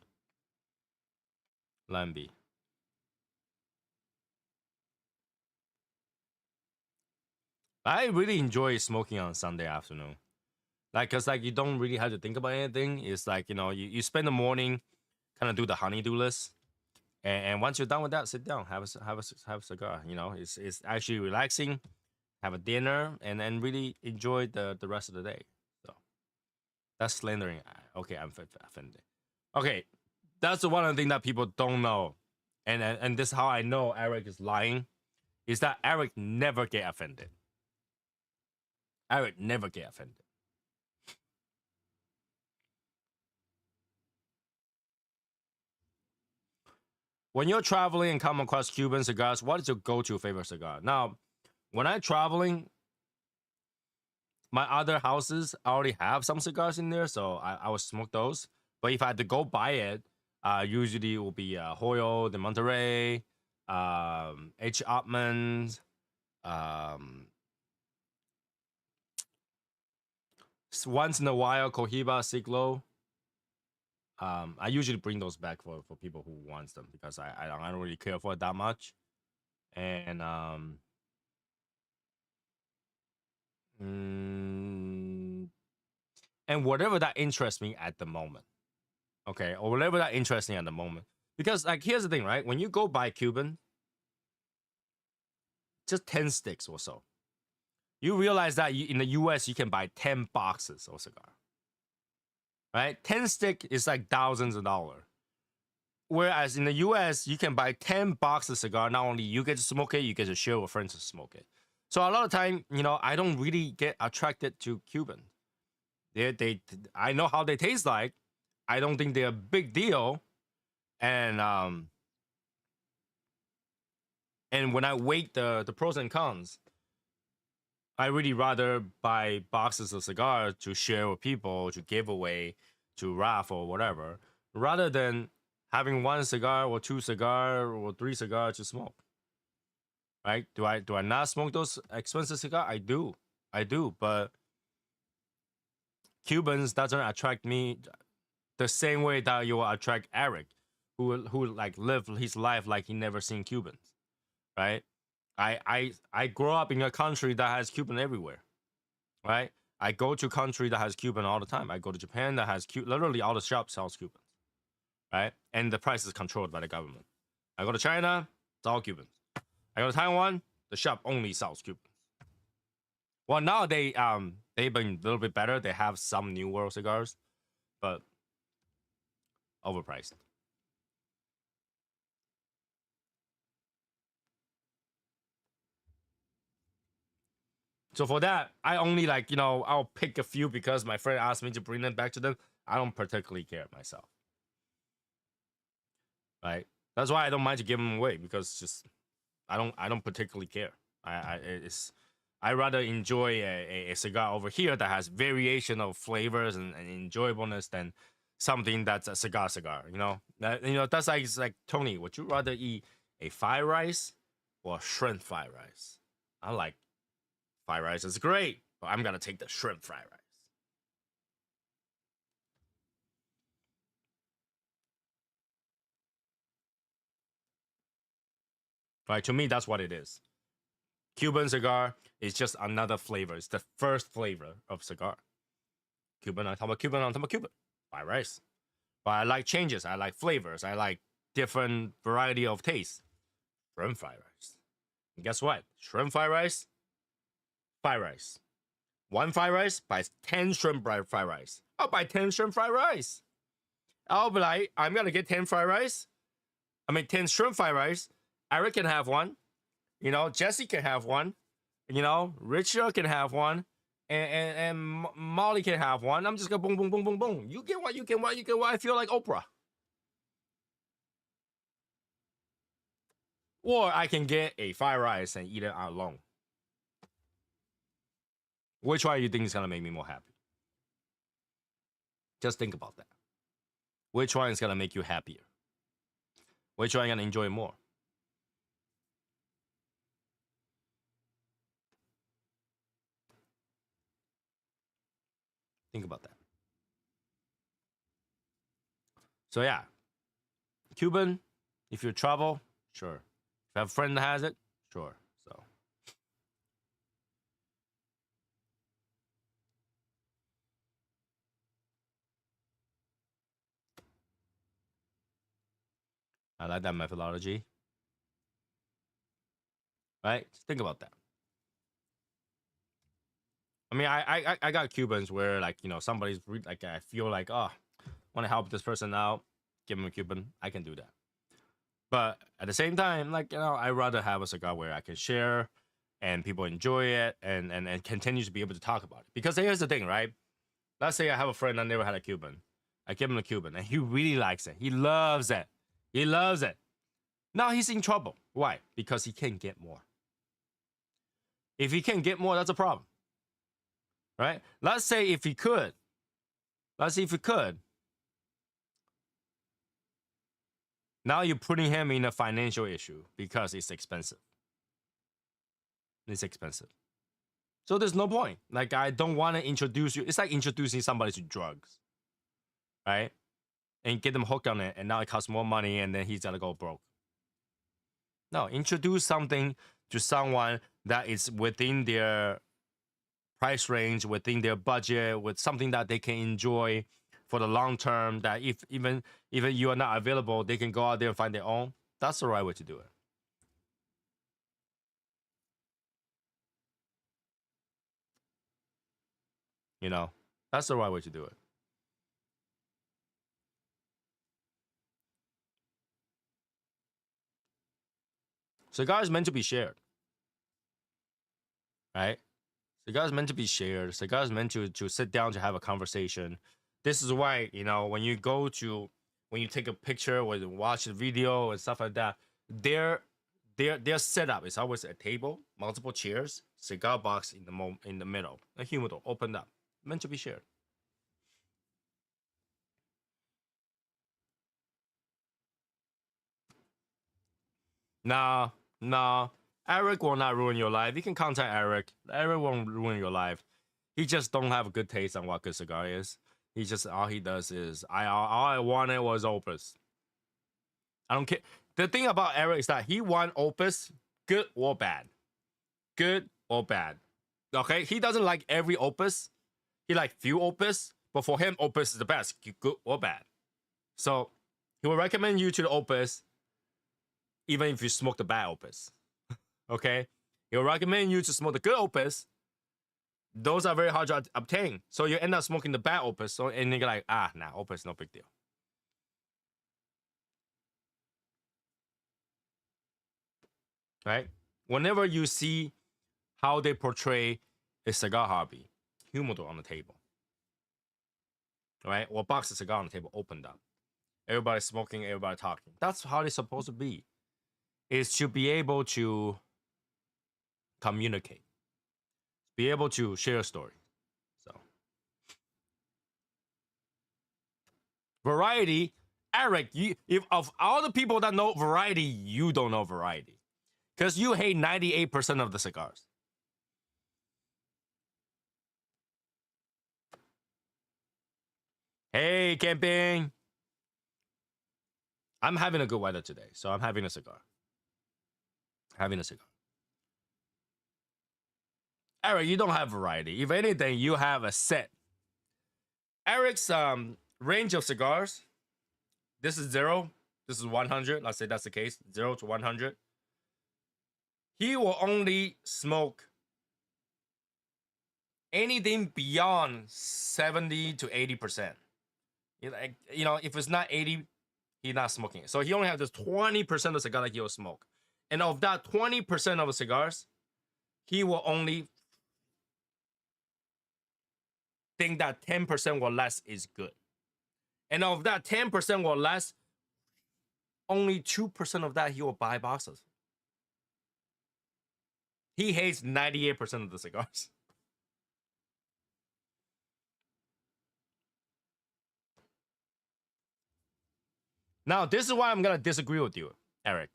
Lambi. I really enjoy smoking on Sunday afternoon. Like, cause like you don't really have to think about anything. It's like, you spend the morning kind of do the honeydew list. And once you're done with that, sit down, have a cigar. It's actually relaxing. Have a dinner, and then really enjoy the rest of the day. So that's slandering. Okay, I'm offended. Okay, that's the one thing that people don't know, and this is how I know Eric is lying, is that Eric never get offended. Eric never get offended. When you're traveling and come across Cuban cigars, what is your go-to favorite cigar? Now, when I'm traveling, my other houses already have some cigars in there, so I would smoke those. But if I had to go buy it, usually it will be Hoyo de Monterrey, H. Ottman's, um, once in a while Cohiba Siglo. I usually bring those back for people who wants them because I don't really care for it that much. And mm, and whatever that interests me at the moment. Okay, or whatever that interests me at the moment. Because like here's the thing, right? When you go buy Cuban, just 10 sticks or so. You realize that in the US you can buy 10 boxes of cigar. Right? 10 stick is like thousands of dollars. Whereas in the US, you can buy 10 boxes of cigar. Not only you get to smoke it, you get to share with friends to smoke it. So a lot of time, I don't really get attracted to Cuban. I know how they taste like. I don't think they're a big deal. And when I weigh the pros and cons, I really rather buy boxes of cigars to share with people, to give away, to raffle, or whatever, rather than having one cigar or two cigar or three cigars to smoke. Right? Do I not smoke those expensive cigars? I do, but Cubans doesn't attract me the same way that you will attract Eric, who like live his life like he never seen Cubans, right? I grow up in a country that has Cuban everywhere, right? I go to country that has Cuban all the time. I go to Japan that has literally all the shops sells Cubans, right? And the price is controlled by the government. I go to China, it's all Cubans. I go to Taiwan, the shop only sells Cubans. Well, now they've been a little bit better. They have some New World cigars, but overpriced. So for that, I only like, I'll pick a few because my friend asked me to bring them back to them. I don't particularly care myself. Right? That's why I don't mind to give them away because just I don't particularly care. I rather enjoy a cigar over here that has variation of flavors and enjoyableness than something that's a cigar. That's like, it's like, Tony, would you rather eat a fried rice or shrimp fried rice? I like fried rice. It's great, but I'm gonna take the shrimp fried rice. Right? To me, that's what it is. Cuban cigar is just another flavor. It's the first flavor of cigar. Cuban on top of Cuban on top of Cuban. Fried rice. But I like changes. I like flavors. I like different variety of taste. Shrimp fried rice. And guess what? Shrimp fried rice, fried rice. One fried rice buys 10 shrimp fried rice. I'll buy 10 shrimp fried rice. I'll be like, I'm gonna get 10 fried rice. 10 shrimp fried rice. Eric can have one. Jesse can have one. Richard can have one. And Molly can have one. I'm just gonna boom, boom, boom, boom, boom. You get what you get what you get what. I feel like Oprah. Or I can get a fried rice and eat it alone. Which one do you think is gonna make me more happy? Just think about that. Which one is gonna make you happier? Which one are you gonna enjoy more? Think about that. So yeah, Cuban, if you travel, sure. If you have a friend that has it, sure. So I like that methodology. Right? Just think about that. I got Cubans where, like, somebody's like, I feel like, oh, want to help this person out, give him a Cuban. I can do that. But at the same time, like, I rather have a cigar where I can share and people enjoy it and continue to be able to talk about it. Because here's the thing, right? Let's say I have a friend that never had a Cuban. I give him a Cuban and he really likes it. He loves it. He loves it. Now he's in trouble. Why? Because he can't get more. If he can't get more, that's a problem. Right? Let's say if he could. Let's see if he could. Now you're putting him in a financial issue because it's expensive. It's expensive. So there's no point. Like, I don't want to introduce you. It's like introducing somebody to drugs, right? And get them hooked on it, and now it costs more money, and then he's gonna go broke. No, introduce something to someone that is within their price range, within their budget, with something that they can enjoy for the long term. That if even you are not available, they can go out there and find their own. That's the right way to do it. That's the right way to do it. Cigar is meant to be shared, right? Cigar is meant to be shared. Cigar is meant to sit down to have a conversation. This is why, when you take a picture or watch a video and stuff like that, their setup is always a table, multiple chairs, cigar box in the middle, a humidor opened up, meant to be shared. Nah, nah. Eric will not ruin your life. You can contact Eric. Eric won't ruin your life. He just don't have a good taste on what good cigar is. He just all he does is all I wanted was Opus. I don't care. The thing about Eric is that he want Opus, good or bad, good or bad. Okay, he doesn't like every Opus. He like few Opus, but for him, Opus is the best, good or bad. So he will recommend you to the Opus, even if you smoke the bad Opus. Okay, he'll recommend you to smoke the good Opus. Those are very hard to obtain. So you end up smoking the bad Opus. So, and you're like, nah, Opus, no big deal. Right? Whenever you see how they portray a cigar hobby, humidor on the table, right? Or a box of cigar on the table opened up. Everybody smoking, everybody talking. That's how it's supposed to be. Is to be able to communicate, be able to share a story. So variety, Eric, if of all the people that know variety, you don't know variety. Because you hate 98% of the cigars. Hey, camping. I'm having a good weather today, so I'm having a cigar. Having a cigar. Eric, you don't have variety. If anything, you have a set. Eric's range of cigars, this is 0, this is 100. Let's say that's the case, 0 to 100. He will only smoke anything beyond 70 to 80%. You know, if it's not 80, he's not smoking it. So he only has this 20% of cigar that he will smoke. And of that 20% of the cigars, he will only think that 10% or less is good. And of that 10% or less, only 2% of that he will buy boxes. He hates 98% of the cigars. Now, this is why I'm going to disagree with you, Eric.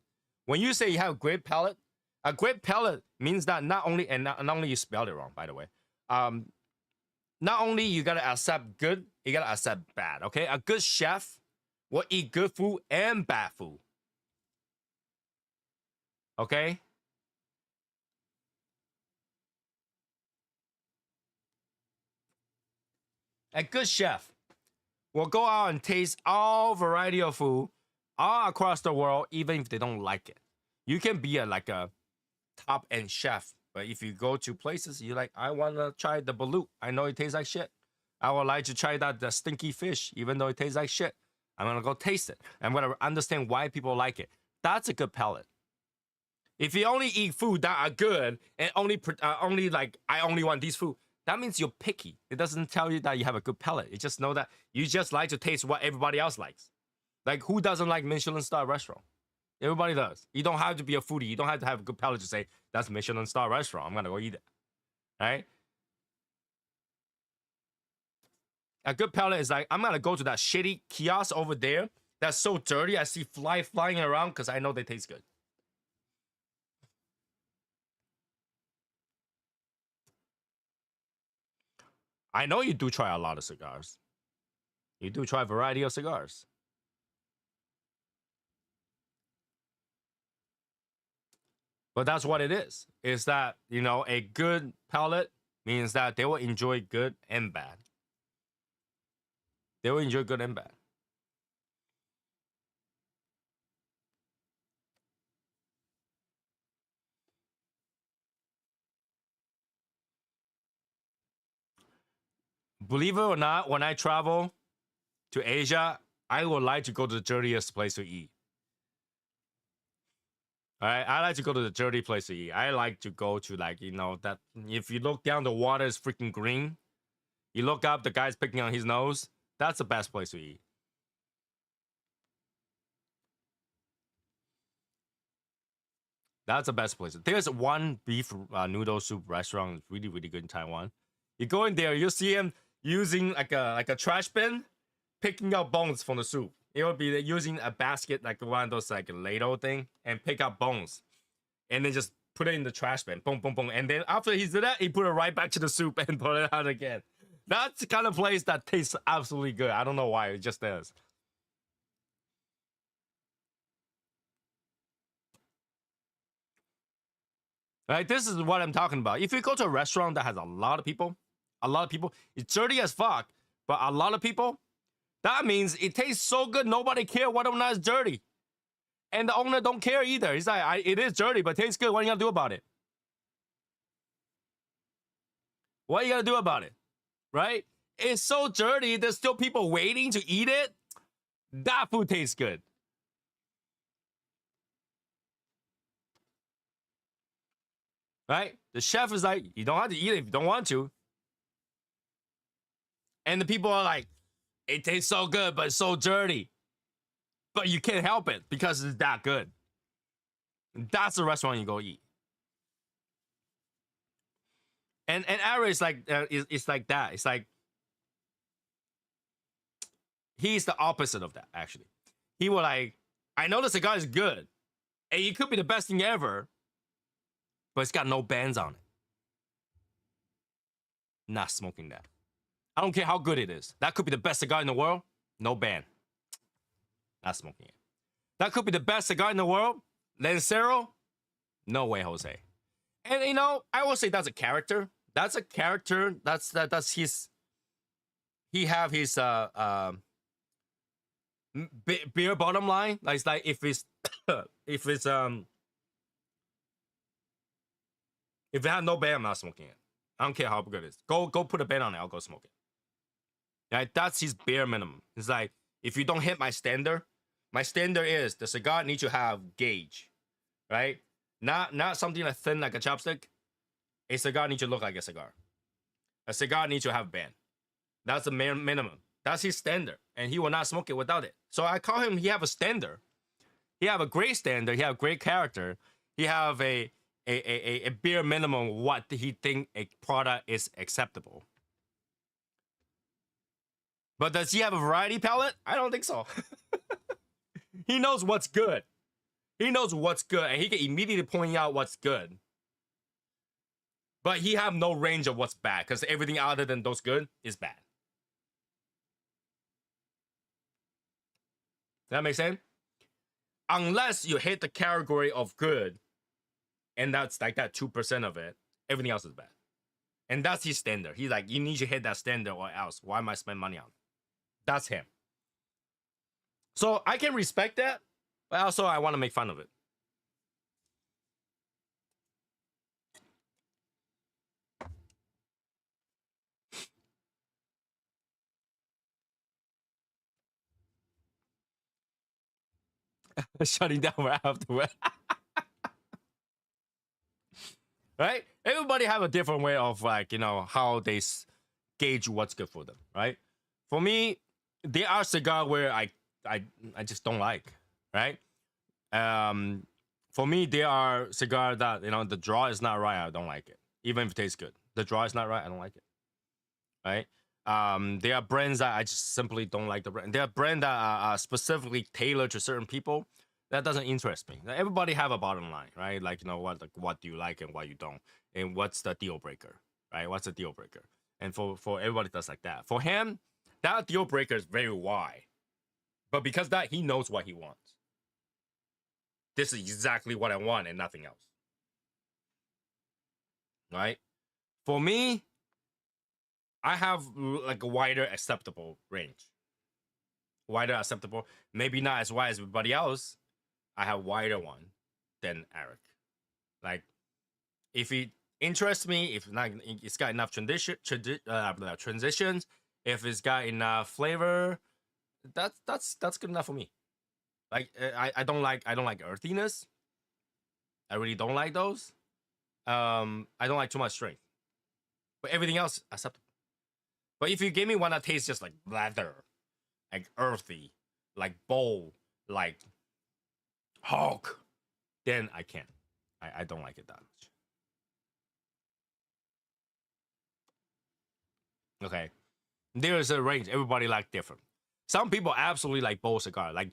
When you say you have a great palate, a great palate means that not only, and not only you spelled it wrong, by the way, not only you got to accept good, you got to accept bad, okay? A good chef will eat good food and bad food. Okay? A good chef will go out and taste all variety of food all across the world, even if they don't like it. You can be like a top-end chef, but if you go to places, you're like, I want to try the balut. I know it tastes like shit. I would like to try the stinky fish, even though it tastes like shit. I'm going to go taste it. I'm going to understand why people like it. That's a good palate. If you only eat food that are good and only like, I only want these food, that means you're picky. It doesn't tell you that you have a good palate. It just know that you just like to taste what everybody else likes. Like, who doesn't like Michelin star restaurant? Everybody does. You don't have to be a foodie. You don't have to have a good palate to say, that's Michelin star restaurant. I'm going to go eat it. Right? A good palate is like, I'm going to go to that shitty kiosk over there that's so dirty. I see flying around because I know they taste good. I know you do try a lot of cigars. You do try a variety of cigars. But that's what it is. Is that, you know, a good palate means that they will enjoy good and bad. They will enjoy good and bad. Believe it or not, when I travel to Asia, I would like to go to the dirtiest place to eat. All right, I like to go to the dirty place to eat. I like to go to, like, you know, that if you look down, the water is freaking green. You look up, the guy's picking on his nose. That's the best place to eat. That's the best place. There's one beef noodle soup restaurant, really, really good in Taiwan. You go in there, you see him using like a trash bin, picking up bones from the soup. It would be using a basket, like one of those like ladle thing, and pick up bones, and then just put it in the trash bin. Boom, boom, boom. And then after he did that, he put it right back to the soup and put it out again. That's the kind of place that tastes absolutely good. I don't know why, it just does. Right, this is what I'm talking about. If you go to a restaurant that has a lot of people, it's dirty as fuck, but a lot of people, that means it tastes so good, nobody care whether or not it's dirty. And the owner don't care either. He's like, it is dirty, but it tastes good. What are you gonna do about it? What are you gonna do about it? Right? It's so dirty, there's still people waiting to eat it. That food tastes good. right? The chef is like, you don't have to eat it if you don't want to. And the people are like, it tastes so good, but it's so dirty. But you can't help it because it's that good. That's the restaurant you go eat. And Ari is like, it's like that. It's like, he's the opposite of that, actually. He was like, I know the cigar is good, and it could be the best thing ever, but it's got no bands on it. Not smoking that. I don't care how good it is. That could be the best cigar in the world. No band. Not smoking it. That could be the best cigar in the world. Lancero. No way, Jose. And you know, I will say that's a character. That's a character. That's his. He have his beer bottom line. Like it's like if it's if it had no band, I'm not smoking it. I don't care how good it is. Go put a band on it. I'll go smoke it. Right? That's his bare minimum. It's like, if you don't hit my standard is the cigar needs to have gauge, right? Not something like thin like a chopstick. A cigar needs to look like a cigar. A cigar needs to have band. That's the minimum. That's his standard, and he will not smoke it without it. So I call him. He have a standard. He have a great standard. He have great character. He have a bare minimum what he think a product is acceptable. But does he have a variety palette? I don't think so. He knows what's good. He knows what's good, and he can immediately point out what's good. But he have no range of what's bad, because everything other than those good is bad. That makes sense? Unless you hit the category of good, and that's like that 2% of it, everything else is bad. And that's his standard. He's like, you need to hit that standard or else. Why am I spending money on it? That's him. So I can respect that, but also I want to make fun of it. Shutting down right afterward. Right? Everybody have a different way of like, you know, how they gauge what's good for them, right? For me, there are cigars where I just don't like, right? For me, there are cigars that, you know, the draw is not right, I don't like it. Even if it tastes good. The draw is not right, I don't like it. Right? There are brands that I just simply don't like the brand. There are brands that are specifically tailored to certain people. That doesn't interest me. Everybody have a bottom line, right? Like, you know, what do you like and what you don't, and what's the deal breaker, right? What's the deal breaker? And for everybody that's like that. For him, that deal breaker is very wide, but because that he knows what he wants. This is exactly what I want and nothing else, right? For me, I have like a wider acceptable range. Wider acceptable, maybe not as wide as everybody else. I have wider one than Eric. Like, if it interests me, if not, it's got enough transitions, if it's got enough flavor, that's good enough for me. Like, I don't like earthiness. I really don't like those. I don't like too much strength. But everything else acceptable. But if you give me one that tastes just like leather, like earthy, like bowl, like Hulk, then I can't. I don't like it that much. Okay. There is a range. Everybody like different. Some people absolutely like bowl cigar. Like,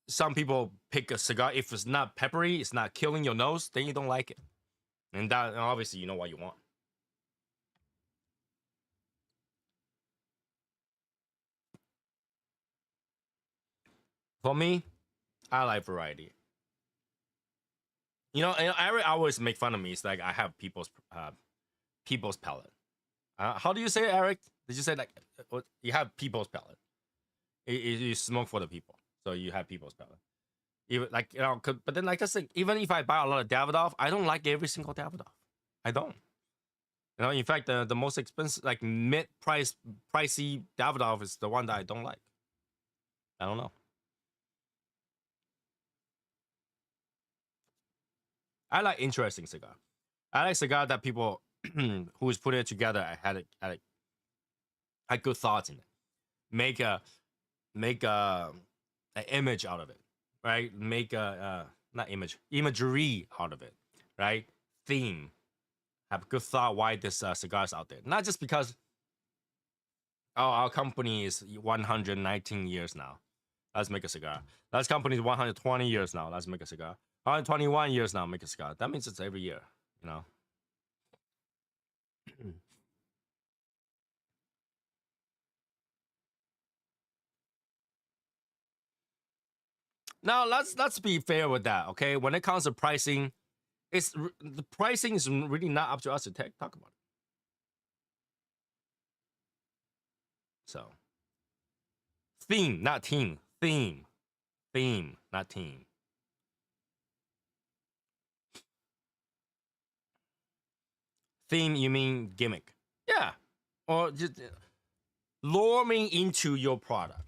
some people pick a cigar. If it's not peppery, it's not killing your nose, then you don't like it. And that, obviously, you know what you want. For me, I like variety. You know, Eric always make fun of me. It's like I have people's palate. How do you say it, Eric? Did you say like you have people's palate? You smoke for the people, so you have people's palate. Even like, you know, but then like I said, even if I buy a lot of Davidoff, I don't like every single Davidoff. I don't. You know, in fact, the most expensive, like pricey Davidoff is the one that I don't like. I don't know. I like interesting cigar. I like cigar that people who is putting it together had good thoughts in it. Make a make an image out of it, right? Make a not imagery out of it, right? Theme. Have good thought why this cigar is out there. Not just because our company is 119 years now. Let's make a cigar. That company is 120 years now. Let's make a cigar. 121 years now. Make a cigar. That means it's every year. You know. Now let's be fair with that, okay? When it comes to pricing, the pricing is really not up to us to talk about it. So theme, not team. Theme, not team. Theme, you mean gimmick? Yeah, or just lure me into your product.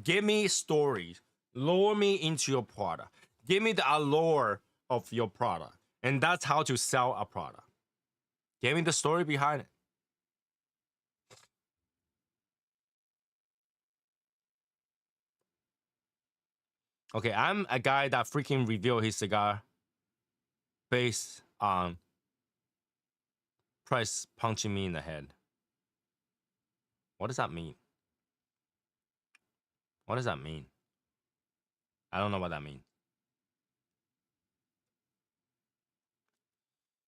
Give me stories. Lure me into your product. Give me the allure of your product. And that's how to sell a product. Give me the story behind it. Okay, I'm a guy that freaking revealed his cigar based on price punching me in the head. What does that mean? What does that mean? I don't know what that means.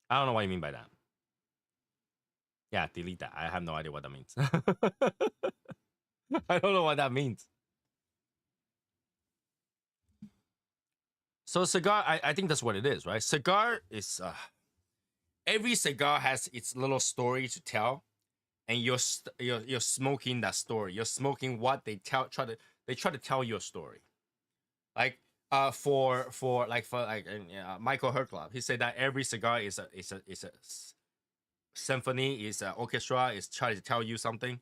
I don't know what you mean by that. Yeah, delete that. I have no idea what that means. I don't know what that means. So cigar, I think that's what it is, right? Cigar is every cigar has its little story to tell, and you're smoking that story. You're smoking what they try to tell your story. Like for Michael Herklop, he said that every cigar is a symphony, is an orchestra, is trying to tell you something.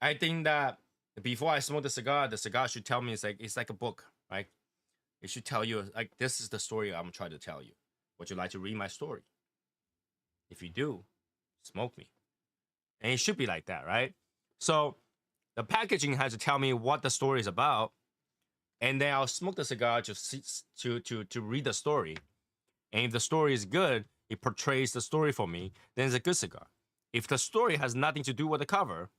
I think that before I smoke the cigar should tell me it's like a book, right? It should tell you like this is the story I'm trying to tell you. Would you like to read my story? If you do, smoke me. And it should be like that, right? So the packaging has to tell me what the story is about, and then I'll smoke the cigar to read the story. And if the story is good, it portrays the story for me, then it's a good cigar. If the story has nothing to do with the cover,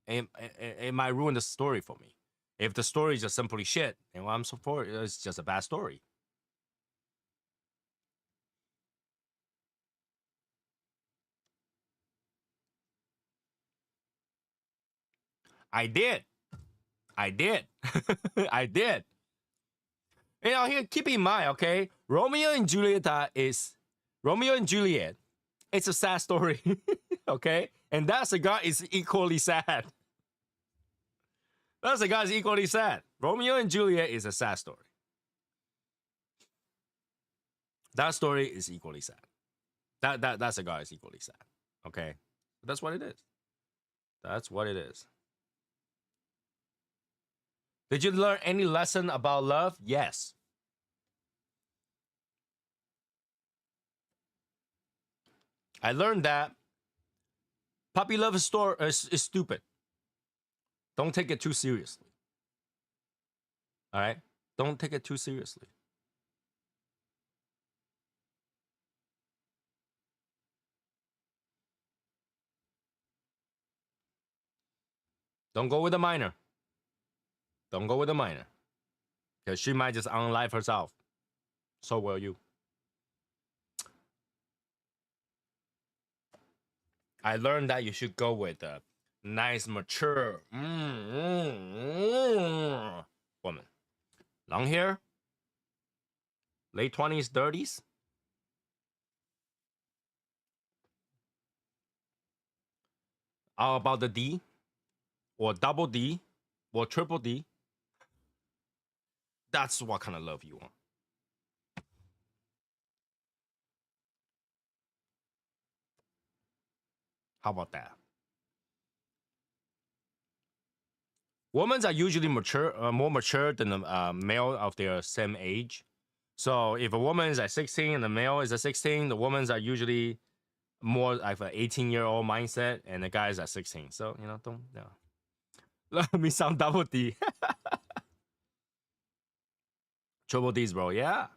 it might ruin the story for me. If the story is just simply shit, then what I'm so for it's just a bad story. I did. I did. I did. You know, here, keep in mind, okay? Romeo and Juliet. It's a sad story, okay? And that cigar is equally sad. That cigar is equally sad. Romeo and Juliet is a sad story. That story is equally sad. That cigar is equally sad. Okay, but that's what it is. That's what it is. Did you learn any lesson about love? Yes. I learned that puppy love is stupid. Don't take it too seriously. All right? Don't take it too seriously. Don't go with a minor. Don't go with a minor. Because she might just unlife herself. So will you. I learned that you should go with a nice, mature woman. Long hair, late 20s, 30s. How about the D? Or double D? Or triple D? That's what kind of love you want. How about that? Women are usually more mature than the male of their same age. So if a woman is at 16 and the male is at 16, the women's are usually more like an 18-year-old mindset, and the guys at 16. So don't let me sound double D. Triple D's, bro. Yeah,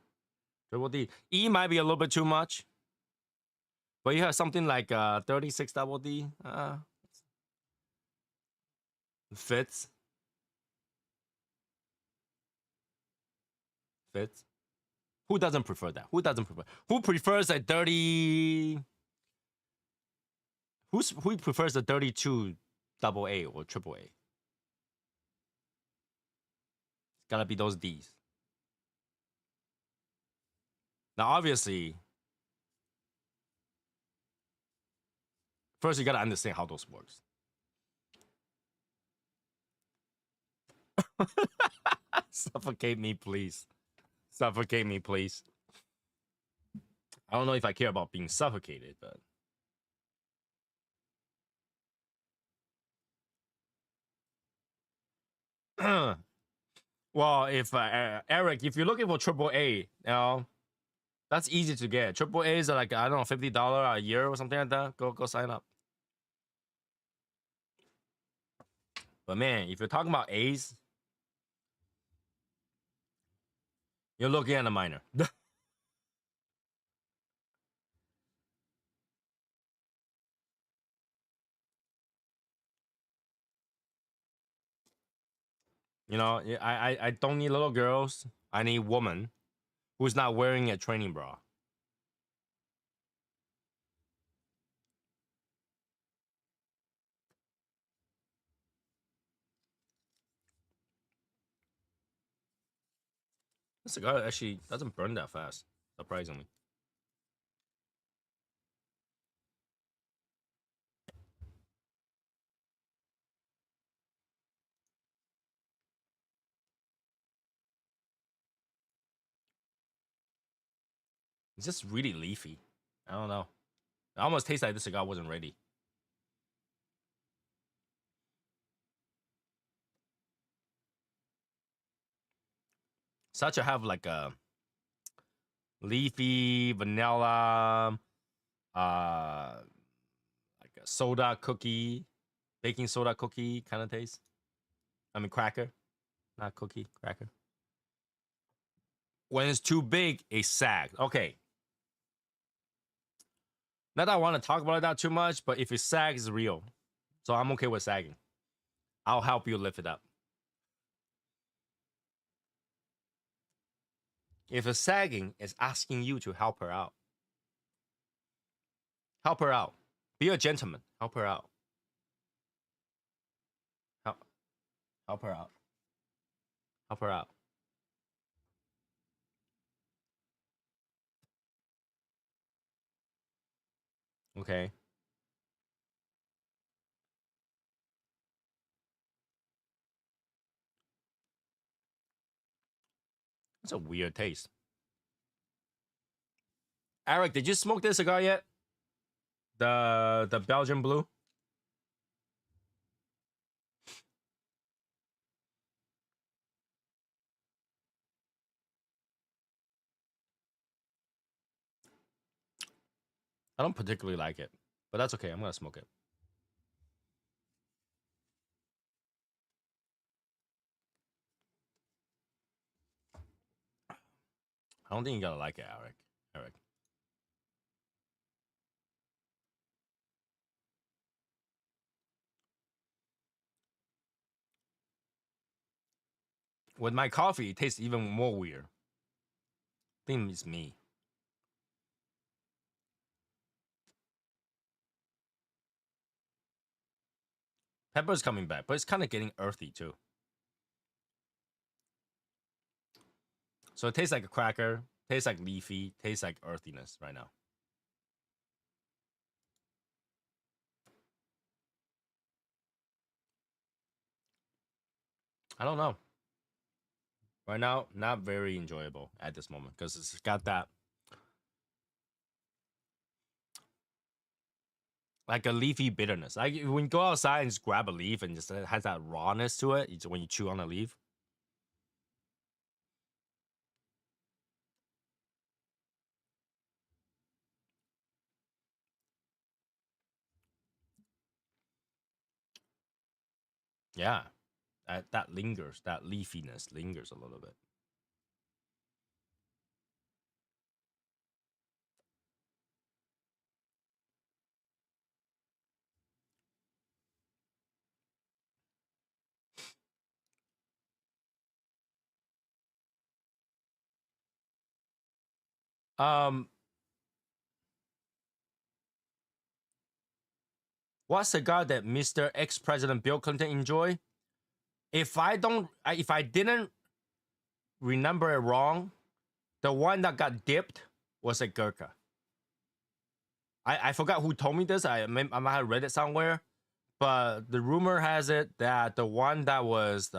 triple D. E might be a little bit too much, but you have something like 36 double D. Fits. Fits. Who doesn't prefer that? Who doesn't prefer? Who prefers a 30? Who prefers a 32 double A or triple A? It's gotta be those D's. Now, obviously, first you gotta understand how those works. Suffocate me, please. Suffocate me, please. I don't know if I care about being suffocated, but well, if Eric, if you're looking for triple A, that's easy to get. Triple A's are like, I don't know, $50 a year or something like that. Go sign up. But man, if you're talking about A's, you're looking at a minor. I don't need little girls. I need woman who's not wearing a training bra. This cigar actually doesn't burn that fast, surprisingly. It's just really leafy. I don't know. It almost tastes like this cigar wasn't ready. Such a have like a leafy vanilla, like a soda cookie, baking soda cookie kind of taste. I mean cracker, not cookie, cracker. When it's too big, it sags. Okay. Not that I want to talk about that too much, but if it sags, it's real. So I'm okay with sagging. I'll help you lift it up. If it's sagging, it's asking you to help her out. Help her out. Be a gentleman. Help her out. Help her out. Help her out. Okay. That's a weird taste. Eric, did you smoke this cigar yet? The Belgian blue? I don't particularly like it, but that's okay. I'm gonna smoke it. I don't think you gotta like it, Eric. Eric. With my coffee, it tastes even more weird. I think it's me. Pepper's coming back, but it's kind of getting earthy too. So it tastes like a cracker, tastes like leafy, tastes like earthiness right now. I don't know. Right now, not very enjoyable at this moment because it's got that like a leafy bitterness. Like when you go outside and just grab a leaf and just it has that rawness to it when you chew on a leaf. Yeah, that lingers. That leafiness lingers a little bit. Um, what cigar that Mr. Ex-President Bill Clinton enjoy? If I didn't remember it wrong, the one that got dipped was a Gurkha. I forgot who told me this. I might have read it somewhere, but the rumor has it that the one that was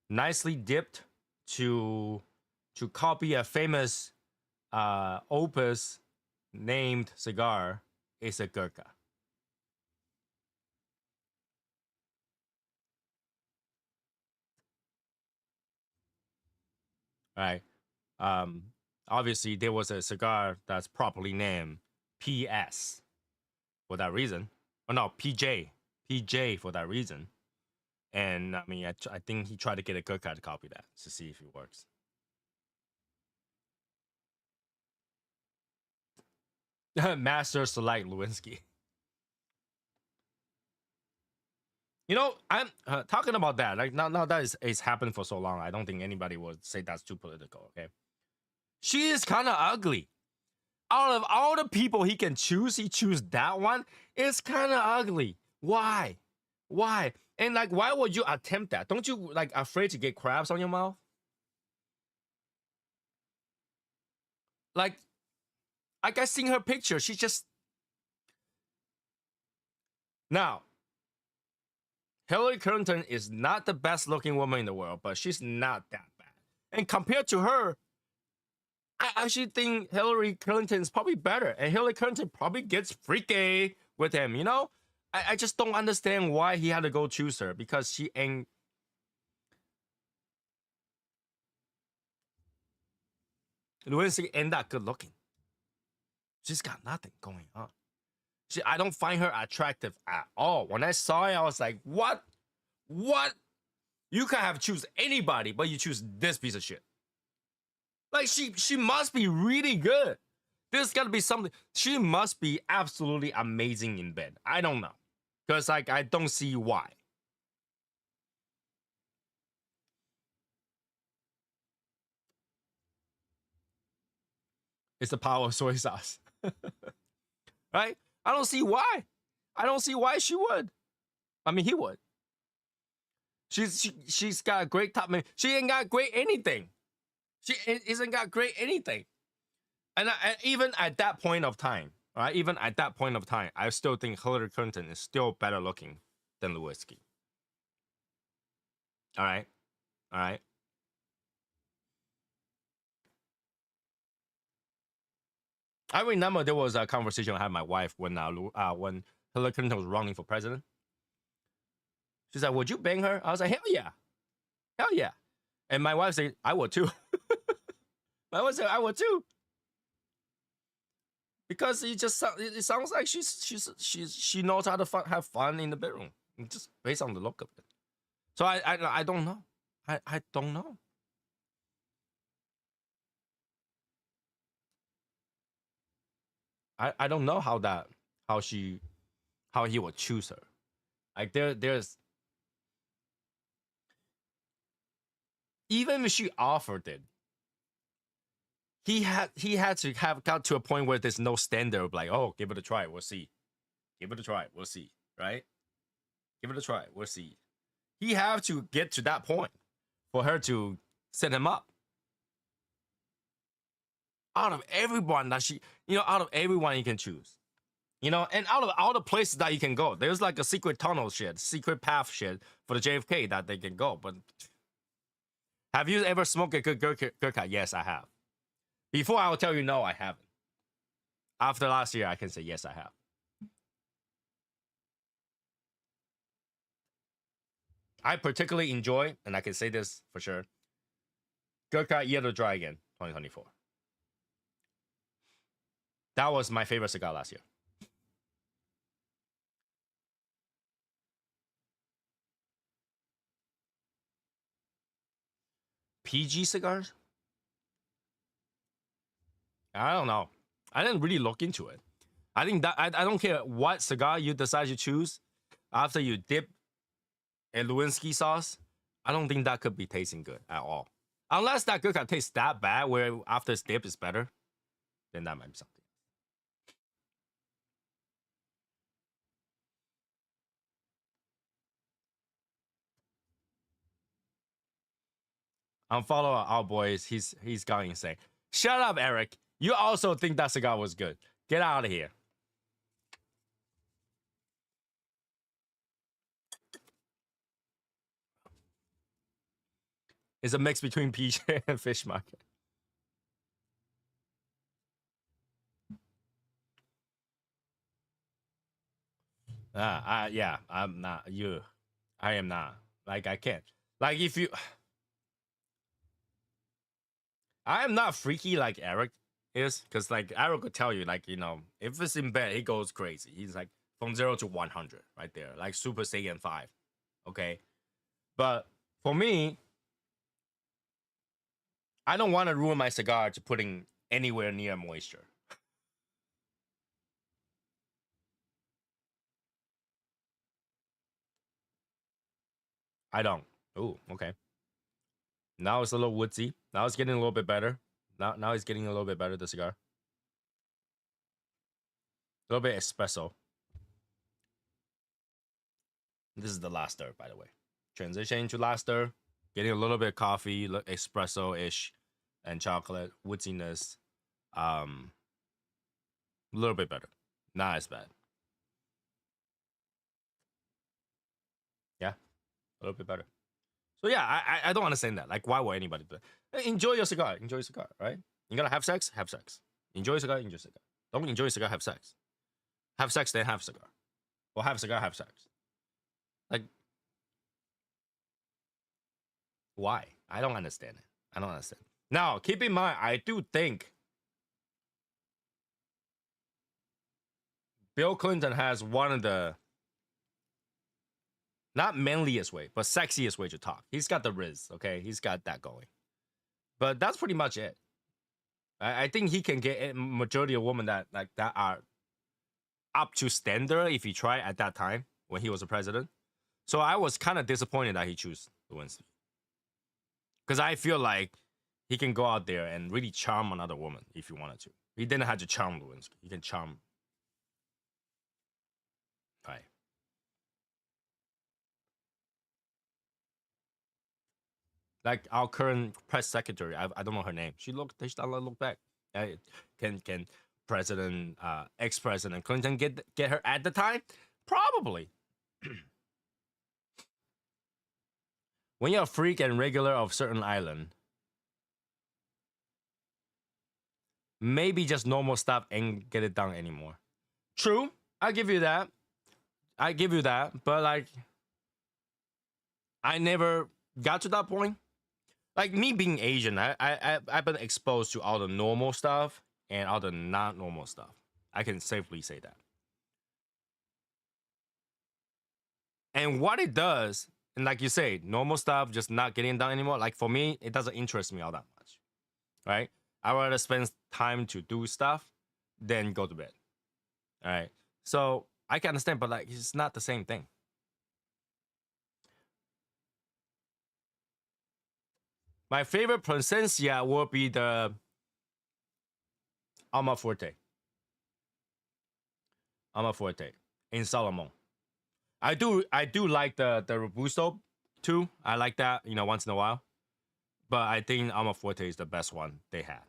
nicely dipped to copy a famous opus named cigar is a Gurkha. Right? Um, Obviously, there was a cigar that's properly named PS for that reason. Oh no, PJ for that reason. And I mean, I think he tried to get a Gurkha to copy that to see if it works. Master Select Lewinsky. You know, I'm talking about that. Like now that is happened for so long, I don't think anybody would say that's too political. Okay, she is kind of ugly. Out of all the people he can choose, he choose that one. It's kind of ugly. Why? Why? And like, why would you attempt that? Don't you like afraid to get crabs on your mouth? Like I seen her picture. She just now Hillary Clinton is not the best looking woman in the world, but she's not that bad. And compared to her, I actually think Hillary Clinton is probably better. And Hillary Clinton probably gets freaky with him, you know? I just don't understand why he had to go choose her because she ain't. Lewinsky ain't that good looking. She's got nothing going on. I don't find her attractive at all. When I saw it, I was like, what? What? You can have choose anybody, but you choose this piece of shit. Like she must be really good. There's gotta be something. She must be absolutely amazing in bed. I don't know. Because like I don't see why. It's the power of soy sauce. Right? I don't see why. I don't see why she would. I mean he would. She's got a great top man. She ain't got great anything. She isn't got great anything. And even at that point of time, right? Even at that point of time, I still think Hillary Clinton is still better looking than Lewinsky. All right, all right. I remember there was a conversation I had with my wife when Hillary Clinton was running for president. She's like, "Would you bang her?" I was like, hell yeah." And my wife said, "I would too." My wife said, "I would too," because it sounds like she knows how to have fun in the bedroom, just based on the look of it. So I don't know. I don't know. I don't know how she how he would choose her. Like there's even if she offered it, he had to have got to a point where there's no standard of like, oh, give it a try, we'll see. Give it a try, we'll see. Right? Give it a try, we'll see. He have to get to that point for her to set him up. Out of everyone that out of everyone you can choose. And out of all the places that you can go, there's like a secret tunnel shit, secret path shit for the JFK that they can go. But have you ever smoked a good Gurkha? Yes, I have. Before I will tell you no, I haven't. After last year, I can say yes, I have. I particularly enjoy, and I can say this for sure, Gurkha Year to Dry Again 2024. That was my favorite cigar last year. PG cigars? I don't know. I didn't really look into it. I think that I don't care what cigar you decide to choose after you dip a Lewinsky sauce. I don't think that could be tasting good at all. Unless that good can taste that bad, where after it's dipped is better, then that might be something. Unfollow our boys. He's going insane. Shut up, Eric. You also think that cigar was good. Get out of here. It's a mix between PJ and Fish Market. Yeah, I'm not. I am not. Like, I can't. Like, if you, I am not freaky like Eric is, because like Eric could tell you, like, if it's in bed, he goes crazy. He's like from 0 to 100 right there, like Super Saiyan 5. Okay, but for me, I don't want to ruin my cigar to putting anywhere near moisture. I don't. Oh, okay. Now it's a little woodsy. Now it's getting a little bit better. Now it's getting a little bit better, the cigar. A little bit espresso. This is the last stir, by the way. Transition to last stir. Getting a little bit of coffee, espresso-ish, and chocolate. Woodsiness. A little bit better. Not as bad. Yeah, a little bit better. So yeah, I don't understand that. Like, why would anybody do that? Enjoy your cigar. Enjoy your cigar, right? You gotta have sex? Have sex. Enjoy your cigar? Enjoy your cigar. Don't enjoy your cigar, have sex. Have sex, then have cigar. Or have cigar, have sex. Like, why? I don't understand it. I don't understand. Now, keep in mind, I do think Bill Clinton has one of the not manliest way, but sexiest way to talk. He's got the riz, okay? He's got that going. But that's pretty much it. I think he can get a majority of women that like that are up to standard if he tried at that time when he was a president. So I was kind of disappointed that he chose Lewinsky. Because I feel like he can go out there and really charm another woman if he wanted to. He didn't have to charm Lewinsky. He can charm. Right. Like our current press secretary, I don't know her name. She look back. Can President, ex-President Clinton get her at the time? Probably. When you're a freak and regular of certain island, maybe just normal stuff ain't get it done anymore. True, I give you that. But like, I never got to that point. Like me being Asian, I've been exposed to all the normal stuff and all the not normal stuff. I can safely say that. And what it does, and like you say, normal stuff just not getting done anymore. Like for me, it doesn't interest me all that much, right? I rather spend time to do stuff than go to bed. All right. So I can understand, but like it's not the same thing. My favorite Presencia will be the Alma Forte. Alma Forte in Solomon. I do like the Robusto too. I like that, once in a while. But I think Alma Forte is the best one they had.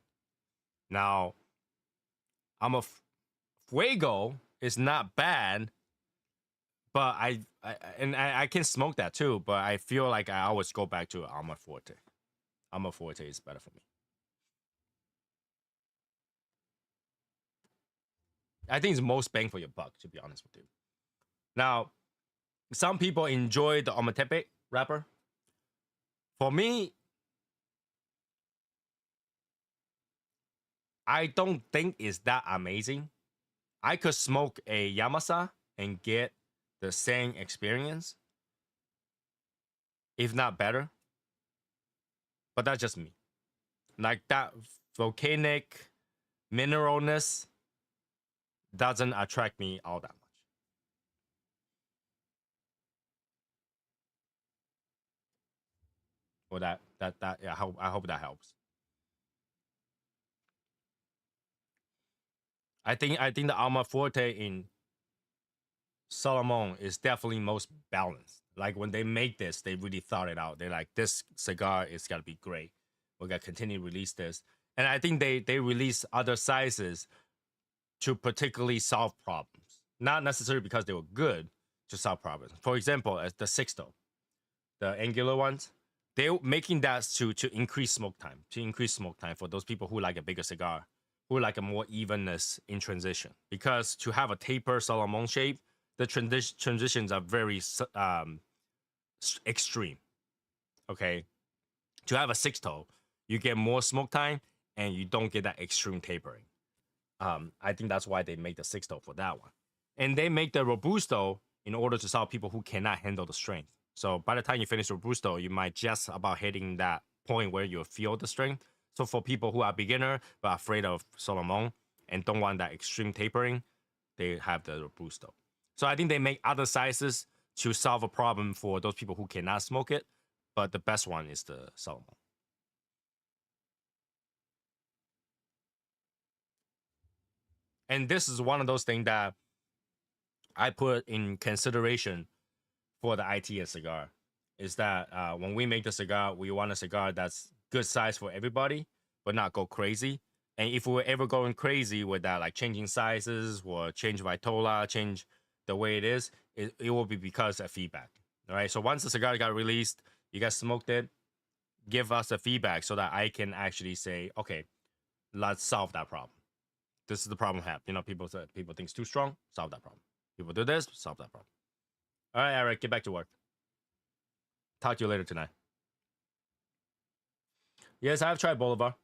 Now, Alma Fuego is not bad, but I can smoke that too. But I feel like I always go back to Alma Forte. Alma Forte is better for me. I think it's most bang for your buck, to be honest with you. Now, some people enjoy the Ometepe wrapper. For me, I don't think it's that amazing. I could smoke a Yamasa and get the same experience, if not better. but that's just me. Like that volcanic mineralness doesn't attract me all that much. Well, that yeah, I hope that helps. I think the Alma Forte in Solomon is definitely most balanced. Like when they make this, they really thought it out. They're like, this cigar is gotta be great. We're gonna continue to release this. And I think they release other sizes to particularly solve problems. Not necessarily because they were good to solve problems. For example, as the Sixto, the angular ones, they're making that to increase smoke time, for those people who like a bigger cigar, who like a more evenness in transition. Because to have a taper Solomon shape, the transitions are very extreme. Okay, to have a Sixto, you get more smoke time and you don't get that extreme tapering. I think that's why they make the Sixto for that one, and they make the Robusto in order to solve people who cannot handle the strength. So by the time you finish Robusto, you might just about hitting that point where you feel the strength. So for people who are beginner but afraid of Solomon and don't want that extreme tapering, they have the Robusto. So I think they make other sizes to solve a problem for those people who cannot smoke it, but the best one is the Solomon. And this is one of those things that I put in consideration for the ITS cigar, is that when we make the cigar, we want a cigar that's good size for everybody, but not go crazy. And if we're ever going crazy with that, like changing sizes or change Vitola, change the way it is, it will be because of feedback. All right. So once the cigar got released, you guys smoked it, give us a feedback so that I can actually say, okay, let's solve that problem. This is the problem I have. People think it's too strong, solve that problem. People do this, solve that problem. All right, Eric, get back to work. Talk to you later tonight. Yes, I've tried Bolivar.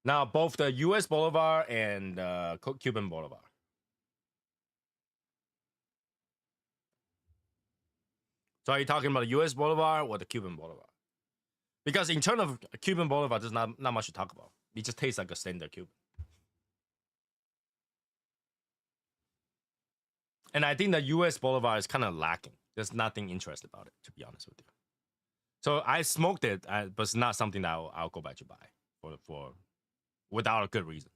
Now, both the U.S. Bolivar and Cuban Bolivar. So are you talking about the U.S. Bolivar or the Cuban Bolivar? Because in terms of Cuban Bolivar, there's not much to talk about. It just tastes like a standard Cuban. And I think the U.S. Bolivar is kind of lacking. There's nothing interesting about it, to be honest with you. So I smoked it, but it's not something that I'll go back to buy for without a good reason.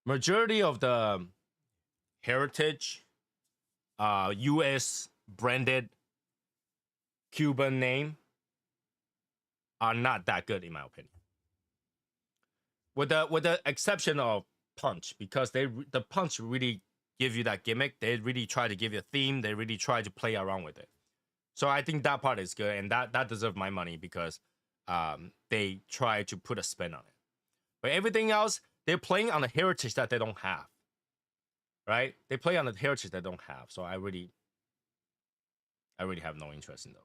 Majority of the heritage, U.S. branded Cuban name are not that good in my opinion. With the exception of Punch, because the Punch really give you that gimmick. They really try to give you a theme. They really try to play around with it. So I think that part is good, and that deserves my money because they try to put a spin on it. But everything else, they're playing on a heritage that they don't have. Right? They play on the heritage they don't have. So I really have no interest in those.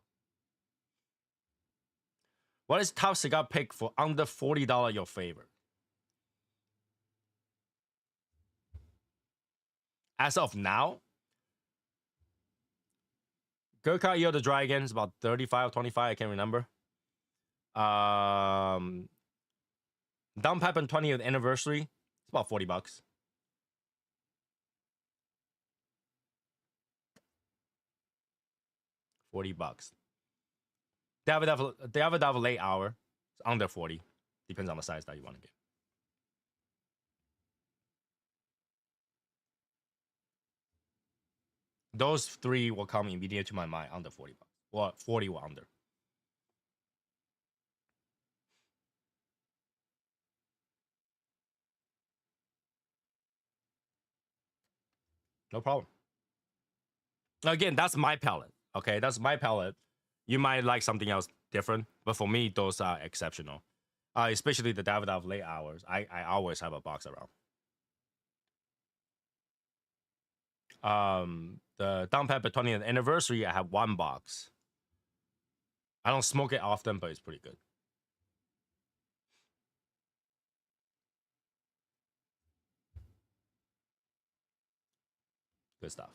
What is top cigar pick for under $40 your favorite? As of now, Gurkha Yo the Dragon is about 35, 25, I can't remember. Down Pipe 20th anniversary, it's about $40. $40. Davidoff late hour, it's under 40. Depends on the size that you want to get. Those three will come immediately to my mind under $40. Well, 40 or under. No problem. Again, that's my palate. Okay, that's my palate. You might like something else different, but for me, those are exceptional. Especially the Davidoff late hours. I always have a box around. The Down Pepper 20th anniversary, I have one box. I don't smoke it often, but it's pretty good. Good stuff.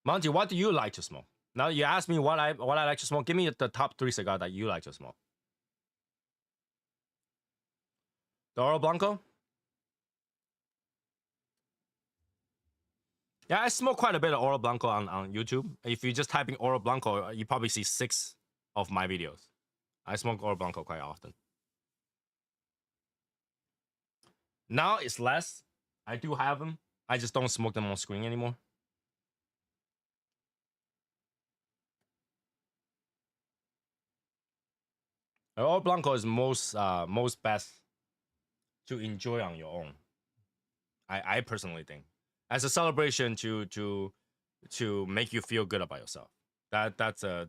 Monty, what do you like to smoke? Now you ask me what I like to smoke. Give me the top 3 cigars that you like to smoke. The Oro Blanco? Yeah, I smoke quite a bit of Oro Blanco on YouTube. If you just type in Oro Blanco, you probably see 6 of my videos. I smoke Oro Blanco quite often. Now it's less. I do have them. I just don't smoke them on screen anymore. Oro Blanco is most best to enjoy on your own. I personally think, as a celebration to make you feel good about yourself. That's a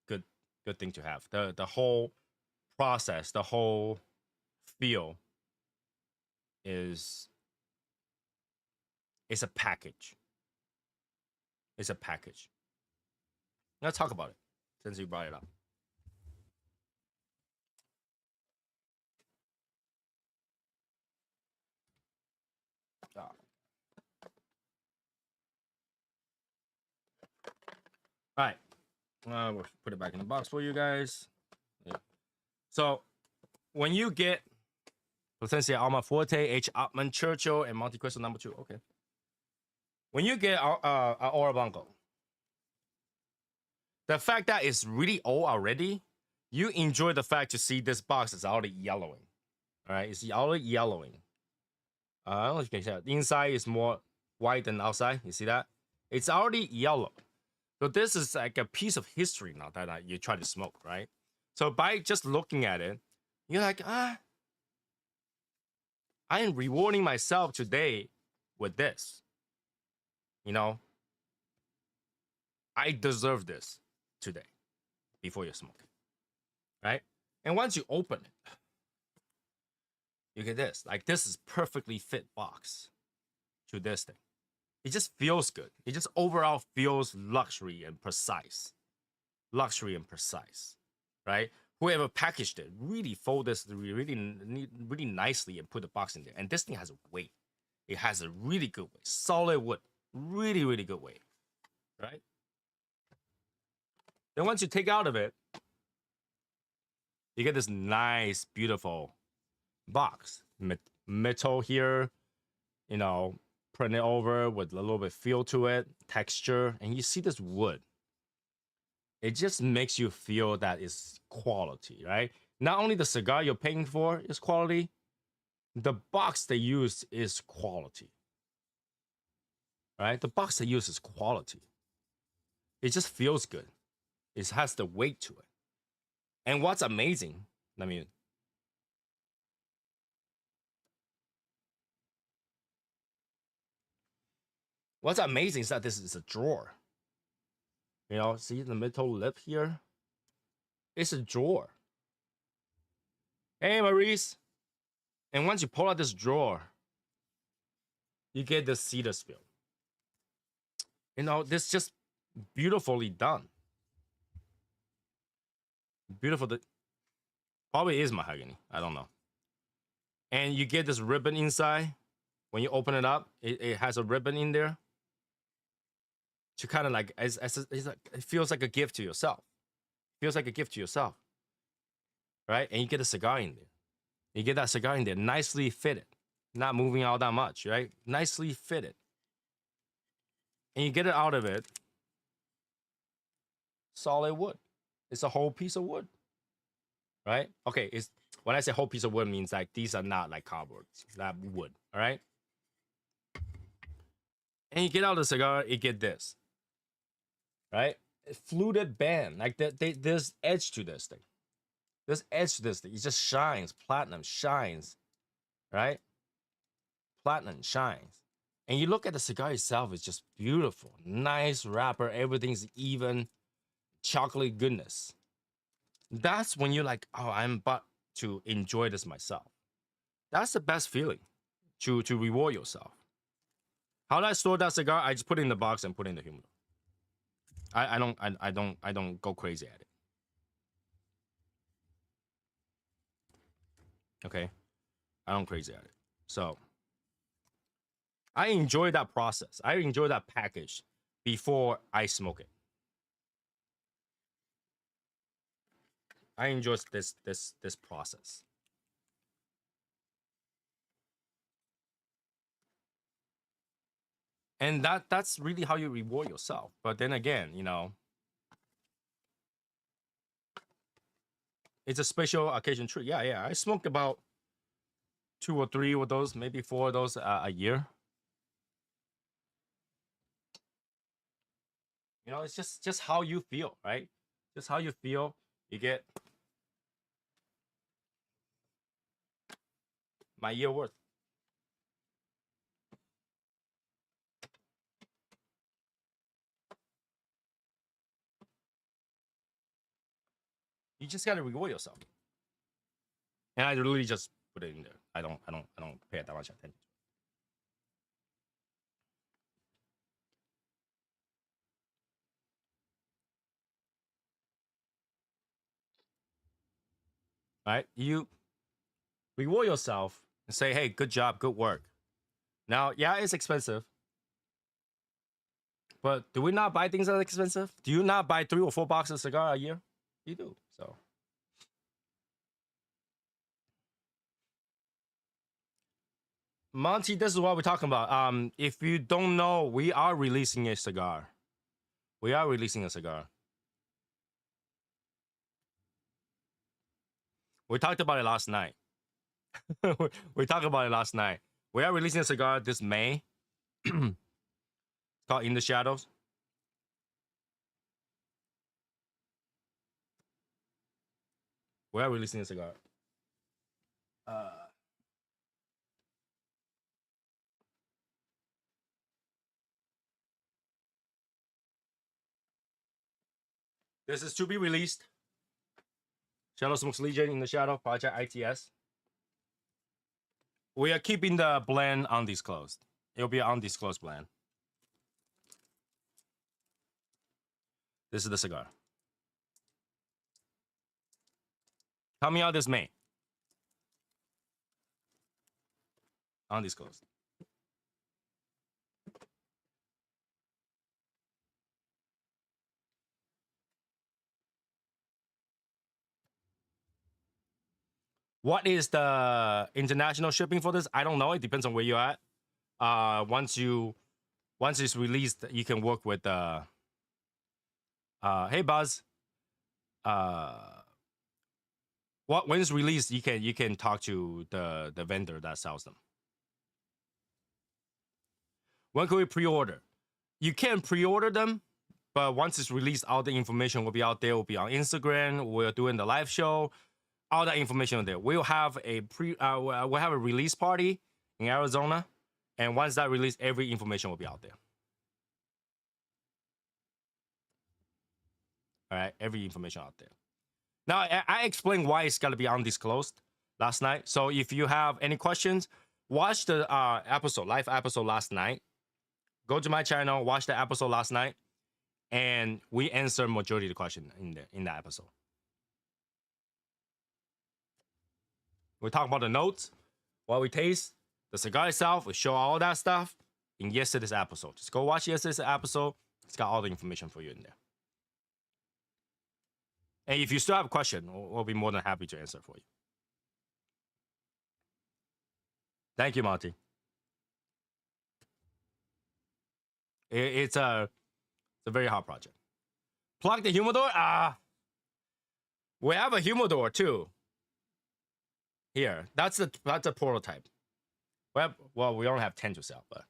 good thing to have. The whole process, the whole feel is a package. It's a package. Let's talk about it since you brought it up. All right. We'll put it back in the box for you guys. Yeah. So, when you get Potencia Alma Forte, H. Ottman Churchill, and Monte Cristo number 2, okay. When you get Oro Blanco, the fact that it's really old already, you enjoy the fact to see this box is already yellowing. All right, it's already yellowing. I don't know if you can tell. The inside is more white than outside. You see that? It's already yellow. So this is like a piece of history now that you try to smoke, right? So by just looking at it, you're like, I am rewarding myself today with this. You know, I deserve this today before you smoke it, right? And once you open it, you get this. Like, this is perfectly fit box to this thing. It just feels good. It just overall feels luxury and precise. Luxury and precise, right? Whoever packaged it really fold this really nicely and put the box in there. And this thing has a weight. It has a really good weight. Solid wood. Really, really good weight, right? Then once you take out of it, you get this nice, beautiful box. Metal here, you know, print it over with a little bit feel to it, texture, and you see this wood. It just makes you feel that it's quality, right? Not only the cigar you're paying for is quality, the box they use is quality, right? The box they use is quality. It just feels good. It has the weight to it. And what's amazing, what's amazing is that this is a drawer. You know, see the middle lip here? It's a drawer. Hey, Maurice. And once you pull out this drawer, you get the cedar spill. You know, this just beautifully done. Beautiful. Probably is mahogany. I don't know. And you get this ribbon inside. When you open it up, it has a ribbon in there. To kind of like, it feels like a gift to yourself. Feels like a gift to yourself. Right? And you get a cigar in there. You get that cigar in there, nicely fitted. Not moving out that much, right? Nicely fitted. And you get it out of it. Solid wood. It's a whole piece of wood. Right? Okay, it's when I say whole piece of wood means like these are not like cardboard, not wood. All right. And you get out of the cigar, you get this. Right? A fluted band. Like there's edge to this thing. There's edge to this thing. It just shines. Platinum shines. Right? Platinum shines. And you look at the cigar itself, it's just beautiful. Nice wrapper. Everything's even. Chocolate goodness. That's when you're like, oh, I'm about to enjoy this myself. That's the best feeling. To reward yourself. How do I store that cigar? I just put it in the box and put it in the humidor. I don't go crazy at it. Okay, I don't crazy at it. So I enjoy that process. I enjoy that package before I smoke it. I enjoy this process. And that's really how you reward yourself. But then again, you know, it's a special occasion treat. Yeah, yeah. I smoked about 2 or 3 of those, maybe 4 of those a year. You know, it's just how you feel, right? Just how you feel. You get my year worth. You just gotta reward yourself. And I really just put it in there. I don't pay that much attention. Right? You reward yourself and say, hey, good job, good work. Now, yeah, it's expensive. But do we not buy things that are expensive? Do you not buy 3 or 4 boxes of cigar a year? You do. So Monty, this is what we're talking about. If you don't know, we are releasing a cigar. We are releasing a cigar. We talked about it last night. We talked about it last night. We are releasing a cigar this May. It's called In the Shadows. We are releasing a cigar. Uh, this is to be released. Shadow Smokes Legion in the Shadow Project ITS. We are keeping the blend undisclosed. It'll be an undisclosed blend. This is the cigar. Coming out this May. Undisclosed. What is the international shipping for this? I don't know. It depends on where you're at. Once it's released, you can work with hey Buzz. Uh when it's released, you can talk to the vendor that sells them. When can we pre-order? You can pre-order them, but once it's released, all the information will be out there. Will be on Instagram. We're doing the live show. All that information on there. We'll have we'll have a release party in Arizona, and once that release, every information will be out there. All right, every information out there. Now I explained why it's got to be undisclosed last night. So if you have any questions, watch the live episode last night. Go to my channel, watch the episode last night, and we answer majority of the question in that episode. We talk about the notes, what we taste, the cigar itself. We show all that stuff in yesterday's episode. Just go watch yesterday's episode. It's got all the information for you in there. And if you still have a question, we'll be more than happy to answer for you. Thank you, Monty. It's a very hard project. Plug the humidor. We have a humidor too. Here, that's a prototype. Well, we only have 10 to sell, but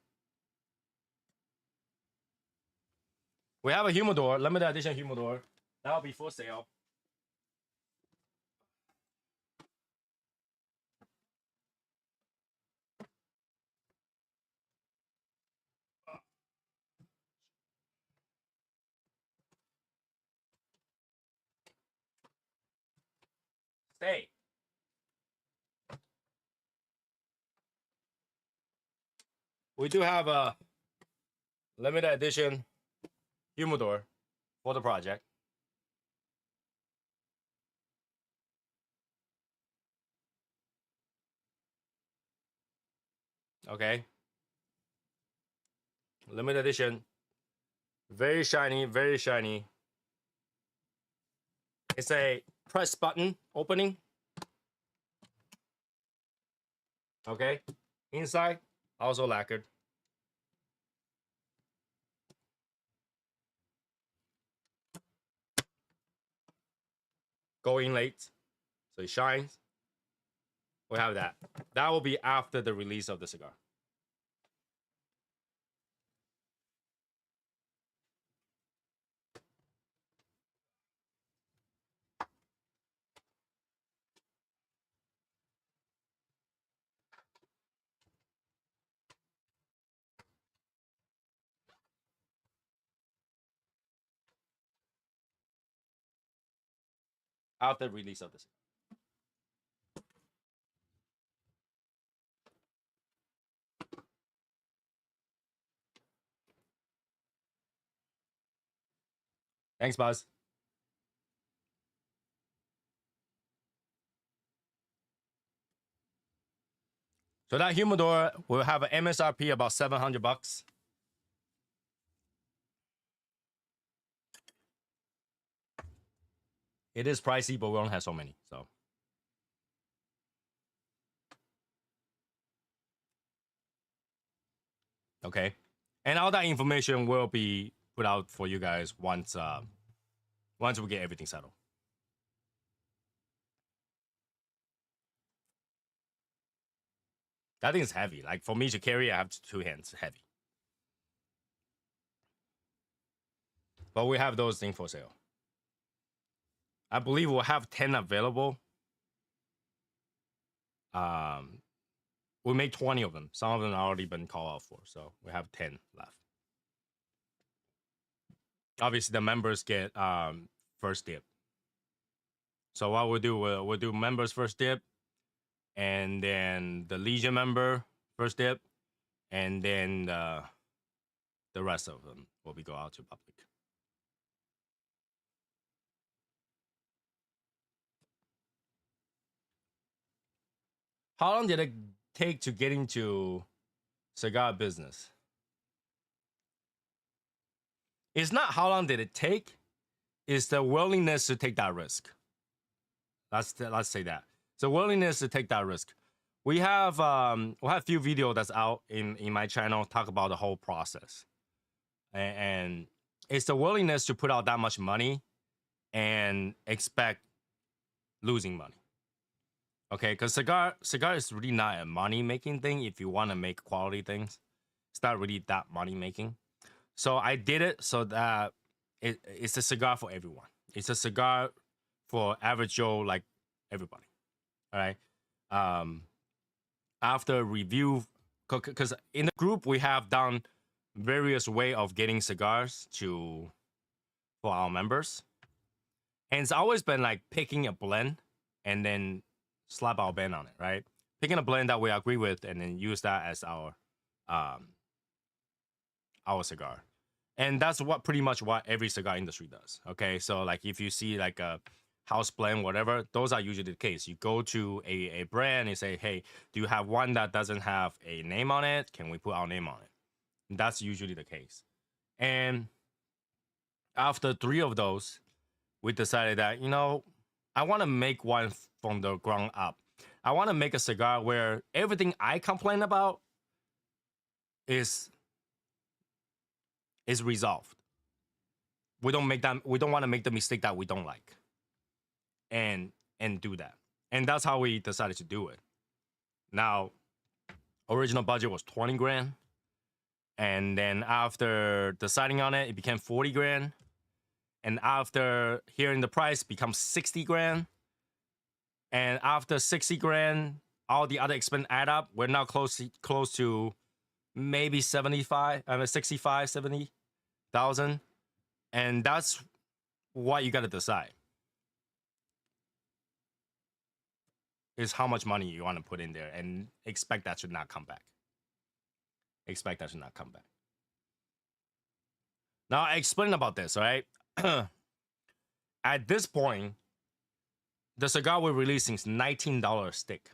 we have a humidor, limited edition humidor. That'll be for sale. Stay. We do have a limited edition humidor for the project. Okay. limited edition. Very shiny, very shiny. It's a press button opening. Okay. Inside, also lacquered. Going late, so it shines. We have that. That will be after the release of the cigar. After release of the cigar. Thanks, Buzz. So that humidor will have an MSRP about $700. It is pricey, but we don't have so many. So okay, and all that information will be put out for you guys once we get everything settled. That thing is heavy. Like for me to carry, I have 2 hands heavy. But we have those things for sale. I believe we'll have 10 available. We made 20 of them. Some of them have already been called out for, so we have 10 left. Obviously, the members get first dip. So what we'll do members first dip, and then the Legion member first dip, and then the rest of them will be go out to public. How long did it take to get into cigar business? It's not how long did it take, it's the willingness to take that risk. Let's say that. So willingness to take that risk. We have a few videos that's out in my channel talk about the whole process. And it's the willingness to put out that much money and expect losing money. Okay, because cigar is really not a money-making thing if you want to make quality things. It's not really that money-making. So I did it so that it's a cigar for everyone. It's a cigar for average Joe like everybody. All right. After review, because in the group we have done various way of getting cigars for our members, and it's always been like picking a blend and then slap our band on it, right? Picking a blend that we agree with and then use that as our cigar. And that's pretty much what every cigar industry does. Okay, so like if you see like a house blend, whatever, those are usually the case. You go to a brand and say, hey, do you have one that doesn't have a name on it? Can we put our name on it? And that's usually the case. And after 3 of those, we decided that, I want to make one from the ground up. I want to make a cigar where everything I complain about is resolved. We don't want to make the mistake that we don't like. And do that. And that's how we decided to do it. Now, original budget was 20 grand. And then after deciding on it, it became 40 grand. And after hearing the price, it becomes 60 grand. And after 60 grand, all the other expense add up. We're now close to maybe 65, 70,000. And that's what you got to decide. Is how much money you want to put in there and expect that should not come back. Now, I explained about this, right? At this point, the cigar we're releasing is $19 a stick.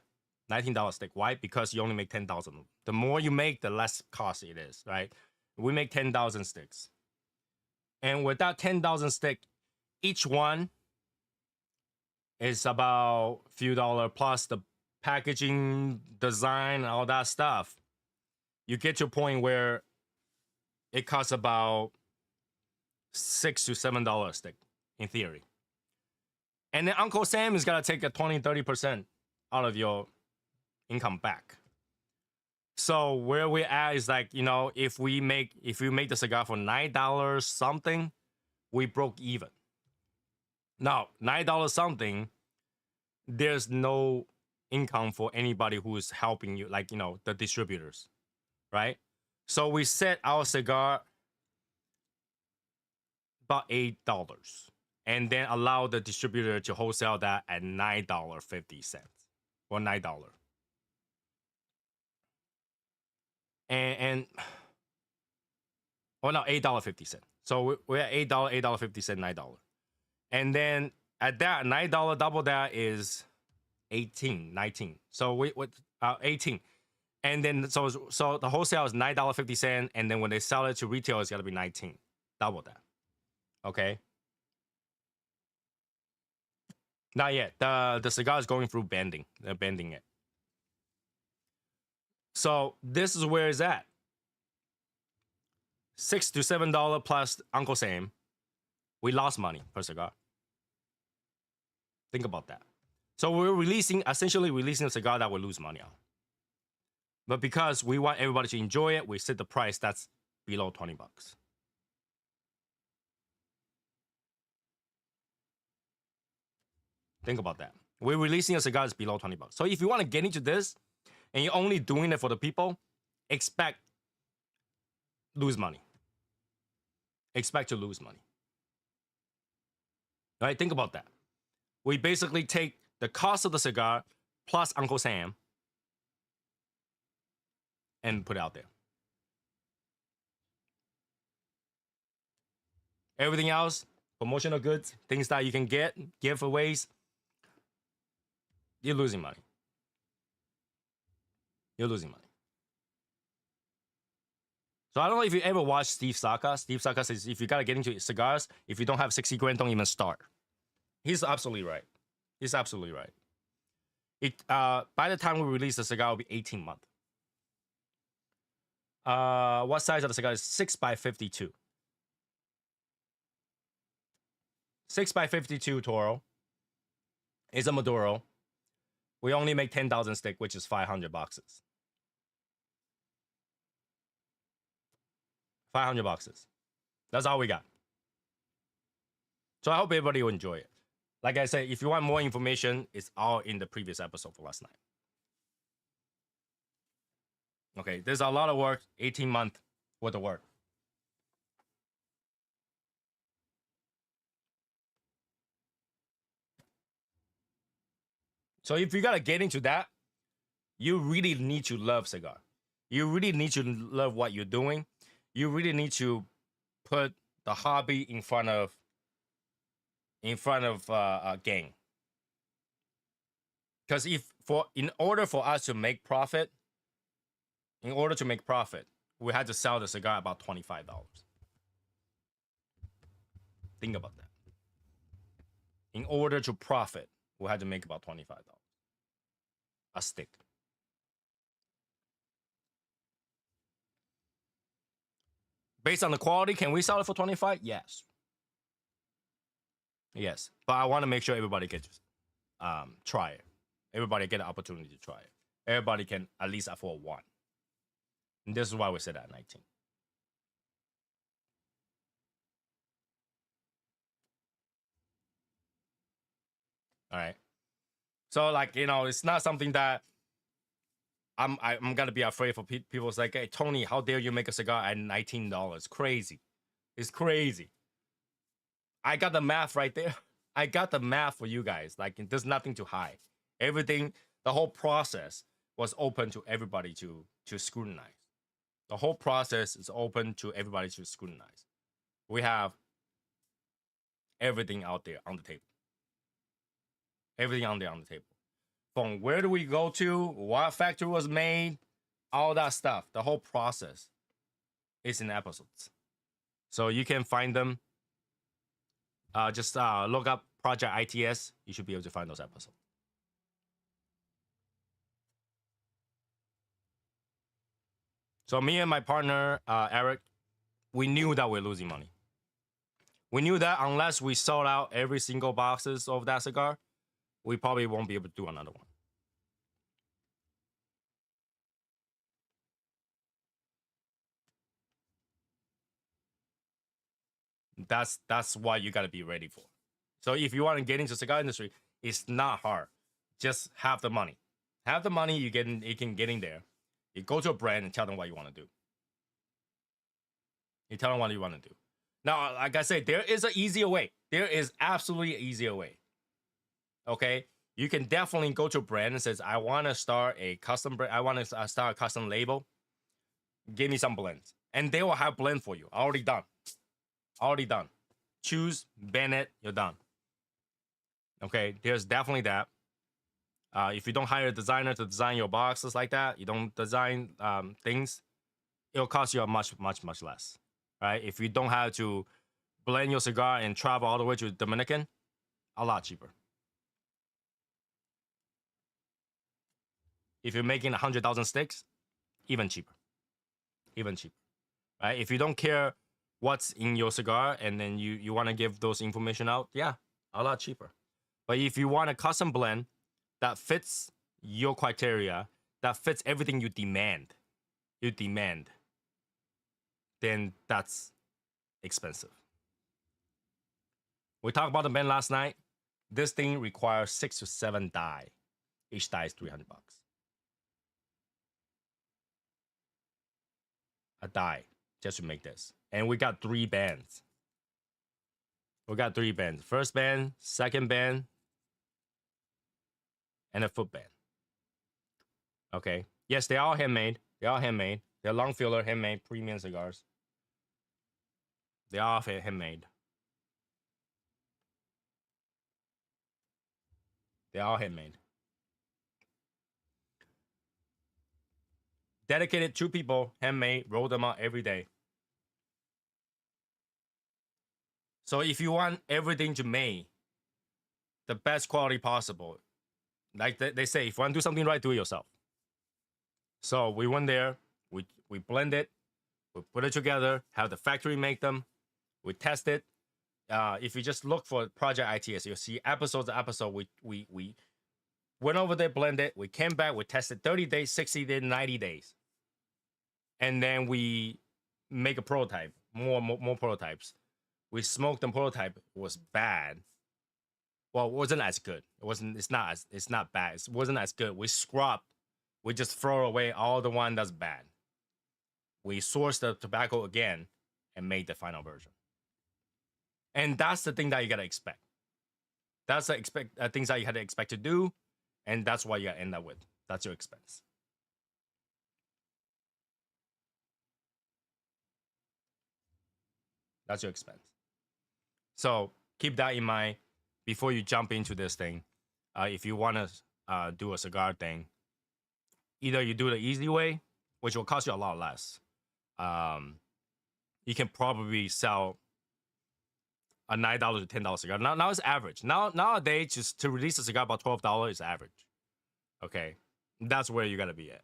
$19 a stick. Why? Because you only make 10,000. The more you make, the less cost it is, right? We make 10,000 sticks. And with that 10,000 stick, each one is about a few dollars plus the packaging, design, all that stuff. You get to a point where it costs about $6 to $7 a stick, in theory. And then Uncle Sam is gonna take a 20-30% out of your income back. So where we're at is like, you know, if we make the cigar for $9 something, we broke even. Now, $9 something, there's no income for anybody who is helping you, like, you know, the distributors, right? So we set our cigar about $8 and then allow the distributor to wholesale that at $9.50 or $9. And oh no, $8.50. So we're at $8, $8.50, $9. And then at that $9 double that is 18, 19. So we 18. And then so the wholesale is $9.50, and then when they sell it to retail, it's gotta be 19. Double that. Okay. Not yet. The cigar is going through bending. They're bending it. So this is where it's at. $6 to $7 plus Uncle Sam. We lost money per cigar. Think about that. So we're essentially releasing a cigar that we lose money on. But because we want everybody to enjoy it, we set the price that's below 20 bucks. Think about that. We're releasing a cigar that's below 20 bucks. So if you want to get into this and you're only doing it for the people, expect lose money. Expect to lose money. All right, think about that. We basically take the cost of the cigar plus Uncle Sam and put it out there. Everything else, promotional goods, things that you can get, giveaways, you're losing money. You're losing money. So I don't know if you ever watched Steve Saka. Steve Saka says if you gotta get into cigars, if you don't have 60 grand, don't even start. He's absolutely right. He's absolutely right. By the time we release the cigar, it'll be 18 months. What size of the cigar is 6x52? 6x52 Toro is a Maduro. We only make 10,000 stick, which is 500 boxes. 500 boxes. That's all we got. So I hope everybody will enjoy it. Like I said, if you want more information, it's all in the previous episode for last night. Okay, there's a lot of work, 18 months worth of work. So if you gotta get into that, you really need to love cigar. You really need to love what you're doing. You really need to put the hobby in front of gain. Because in order for us to make profit, we had to sell the cigar about $25. Think about that. In order to profit, we had to make about $25 a stick. Based on the quality, can we sell it for 25? Yes. Yes. But I want to make sure everybody gets try it. Everybody get an opportunity to try it. Everybody can at least afford one. And this is why we set at 19. All right. So like, you know, it's not something that I'm gonna be afraid for people. It's like, hey, Tony, how dare you make a cigar at $19? Crazy. It's crazy. I got the math right there. I got the math for you guys. Like, there's nothing to hide. Everything, the whole process was open to everybody to scrutinize. The whole process is open to everybody to scrutinize. We have everything out there on the table. Everything on there on the table. From where do we go to, what factory was made, all that stuff, the whole process is in episodes. So you can find them. Just look up Project ITS. You should be able to find those episodes. So me and my partner, Eric, we knew that we're losing money. We knew that unless we sold out every single boxes of that cigar, we probably won't be able to do another one. That's what you got to be ready for. So if you want to get into cigar industry, it's not hard. Just have the money. Have the money. You can get in there. You go to a brand and tell them what you want to do. You tell them what you want to do. Now, like I said, there is an easier way. There is absolutely an easier way. Okay, you can definitely go to a brand and says, I want to start a custom brand. I want to start a custom label. Give me some blends, and they will have blend for you. Already done. Already done. Choose, ban it, you're done. Okay, there's definitely that. If you don't hire a designer to design your boxes like that, you don't design things, it'll cost you a much less, right? If you don't have to blend your cigar and travel all the way to Dominican, a lot cheaper. If you're making 100,000 sticks, even cheaper, right? If you don't care what's in your cigar and then you want to give those information out, yeah, a lot cheaper. But if you want a custom blend that fits your criteria, that fits everything you demand, then that's expensive. We talked about the blend last night. This thing requires 6 to 7 die. Each die is $300. A die just to make this. And we got 3 bands. First band, second band, and a foot band. Okay. Yes, they're all handmade. They're long filler, handmade, premium cigars. They're all handmade. They're all handmade. Dedicated 2 people, handmade, roll them out every day. So if you want everything to make the best quality possible, like they say, if you want to do something right, do it yourself. So we went there, we blend it, we put it together, have the factory make them, we test it. If you just look for Project ITS, you'll see episode, we went over there, blended, we came back, we tested 30 days, 60 days, 90 days. And then we make a prototype, more prototypes. We smoked the prototype. It was bad. Well, it wasn't as good. It's not bad. It wasn't as good. We scrubbed. We just throw away all the one that's bad. We sourced the tobacco again and made the final version. And that's the thing that you gotta expect. That's the things that you had to expect to do, and that's what you gotta end up with. That's your expense. That's your expense. So keep that in mind before you jump into this thing. If you want to do a cigar thing, either you do it the easy way, which will cost you a lot less. You can probably sell a $9 to $10 cigar. Now it's average. Nowadays, just to release a cigar about $12 is average. Okay, that's where you gotta be at,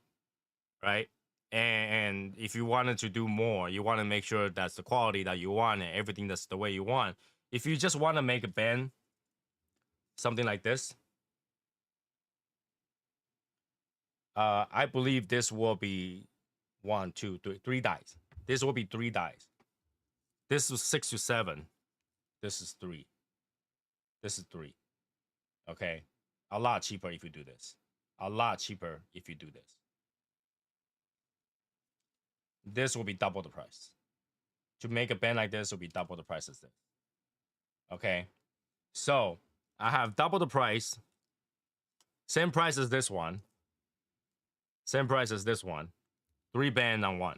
right? And if you wanted to do more, you want to make sure that's the quality that you want and everything that's the way you want. If you just want to make a band, something like this, I believe this will be 1, 2, 3 dies. This will be 3 dies. This is 6 to 7. This is 3. This is 3. Okay, a lot cheaper if you do this. A lot cheaper if you do this. This will be double the price. To make a band like this will be double the price as this. Okay, so I have double the price. Same price as this one. Same price as this one. 3 band on 1.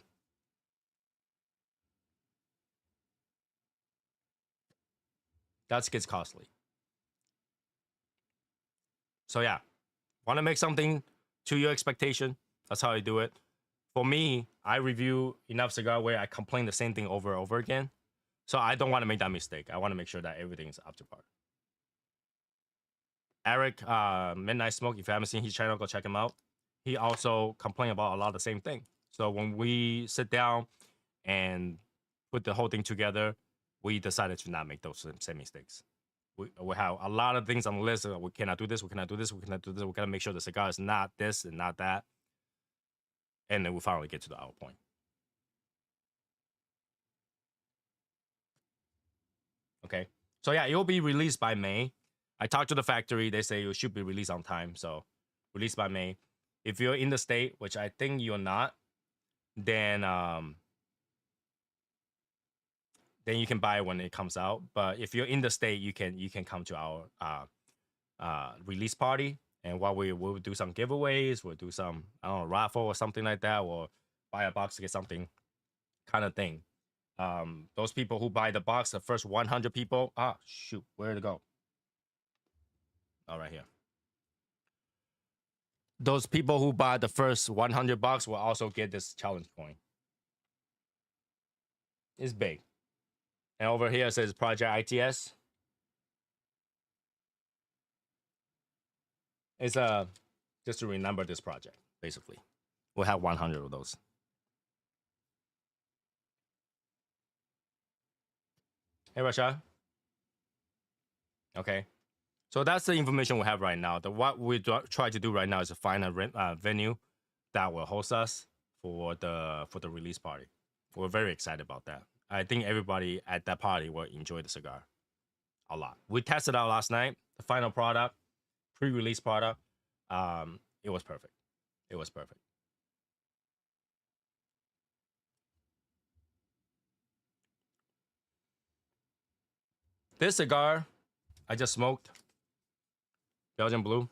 That gets costly. So yeah, want to make something to your expectation. That's how I do it. for me, I review enough cigar where I complain the same thing over and over again. So I don't want to make that mistake. I want to make sure that everything is up to par. Eric, Midnight Smoke, if you haven't seen his channel, go check him out. He also complained about a lot of the same thing. So when we sit down and put the whole thing together, we decided to not make those same mistakes. We have a lot of things on the list. We cannot do this. We cannot do this. We cannot do this. We gotta make sure the cigar is not this and not that. And then we finally get to our point. Okay. So yeah, it will be released by May. I talked to the factory. They say it should be released on time. So released by May. If you're in the state, which I think you're not, then you can buy it when it comes out. But if you're in the state, you can come to our release party, and while we'll do some giveaways, we'll do some, I don't know, raffle or something like that, or buy a box to get something kind of thing. Those people who buy the box, the first 100 people, shoot, where did it go? Oh, right here. Those people who buy the first 100 bucks will also get this challenge coin. It's big. And over here it says Project ITS. It's just to remember this project, basically. We'll have 100 of those. Hey, Rasha. Okay. So that's the information we have right now. What we try to do right now is to find a venue that will host us for the release party. We're very excited about that. I think everybody at that party will enjoy the cigar a lot. We tested out last night. The final product, pre-release product, it was perfect. It was perfect. This cigar I just smoked, Belgian Blue.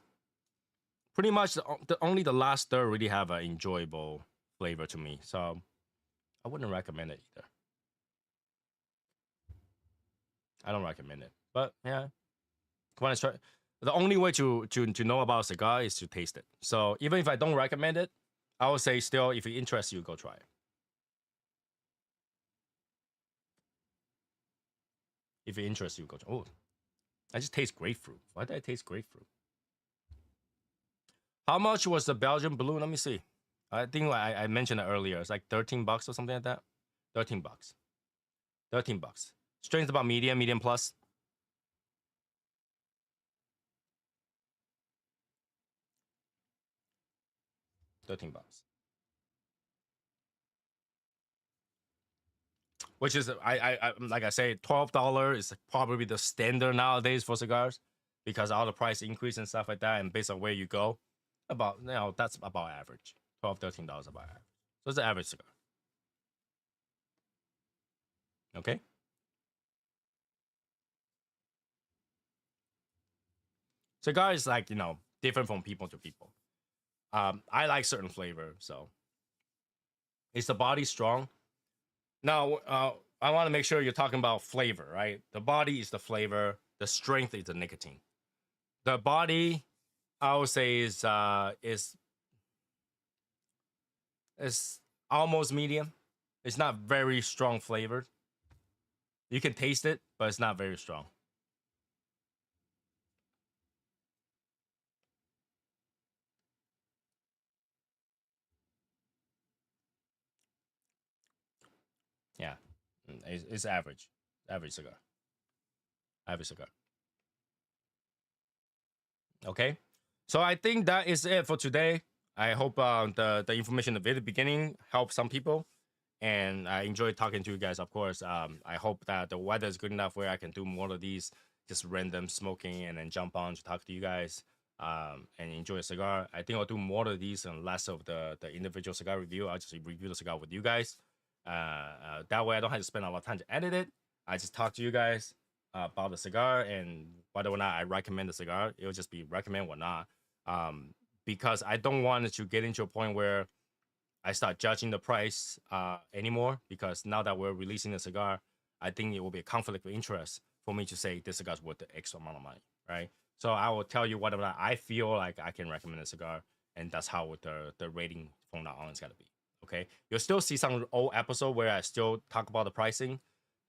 Pretty much only the last third really have an enjoyable flavor to me. So I wouldn't recommend it either. I don't recommend it. But yeah, come on, try. The only way to know about a cigar is to taste it. So even if I don't recommend it, I would say still, if it interests you, go try it. If it interests you, go try. Oh, I just taste grapefruit. Why did I taste grapefruit? How much was the Belgian Blue? Let me see. I think I mentioned it earlier. It's like 13 bucks or something like that. 13 bucks. 13 bucks. Strain's about medium plus. $13. Which is I like I say, $12 is probably the standard nowadays for cigars, because all the price increase and stuff like that, and based on where you go, about that's about average. $12-13 about average. So it's an average cigar. Okay. Cigar is like, different from people to people. I like certain flavor, so is the body strong? Now, I want to make sure you're talking about flavor, right? The body is the flavor. The strength is the nicotine. The body, I would say, is almost medium. It's not very strong flavored. You can taste it, but it's not very strong. Yeah, it's average. Average cigar. Average cigar. Okay. So I think that is it for today. I hope the information at the very beginning helped some people, and I enjoyed talking to you guys. Of course, I hope that the weather is good enough where I can do more of these, just random smoking, and then jump on to talk to you guys, and enjoy a cigar. I think I'll do more of these and less of the individual cigar review. I'll just review the cigar with you guys. That way I don't have to spend a lot of time to edit it. I just talk to you guys about the cigar, and whether or not I recommend the cigar, it'll just be recommend or not. Because I don't want it to get into a point where I start judging the price anymore, because now that we're releasing the cigar, I think it will be a conflict of interest for me to say this cigar is worth the X amount of money, right? So I will tell you whatever I feel like I can recommend a cigar, and that's how the rating from now on is going to be. Okay, you'll still see some old episode where I still talk about the pricing,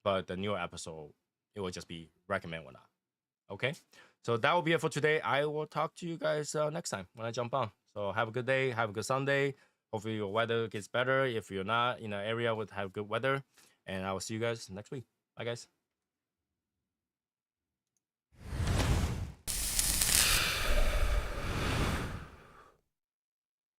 but the newer episode it will just be recommend or not. Okay, so that will be it for today. I will talk to you guys next time when I jump on. So have a good day, have a good Sunday. Hopefully your weather gets better. If you're not in an area with have good weather, and I will see you guys next week. Bye, guys.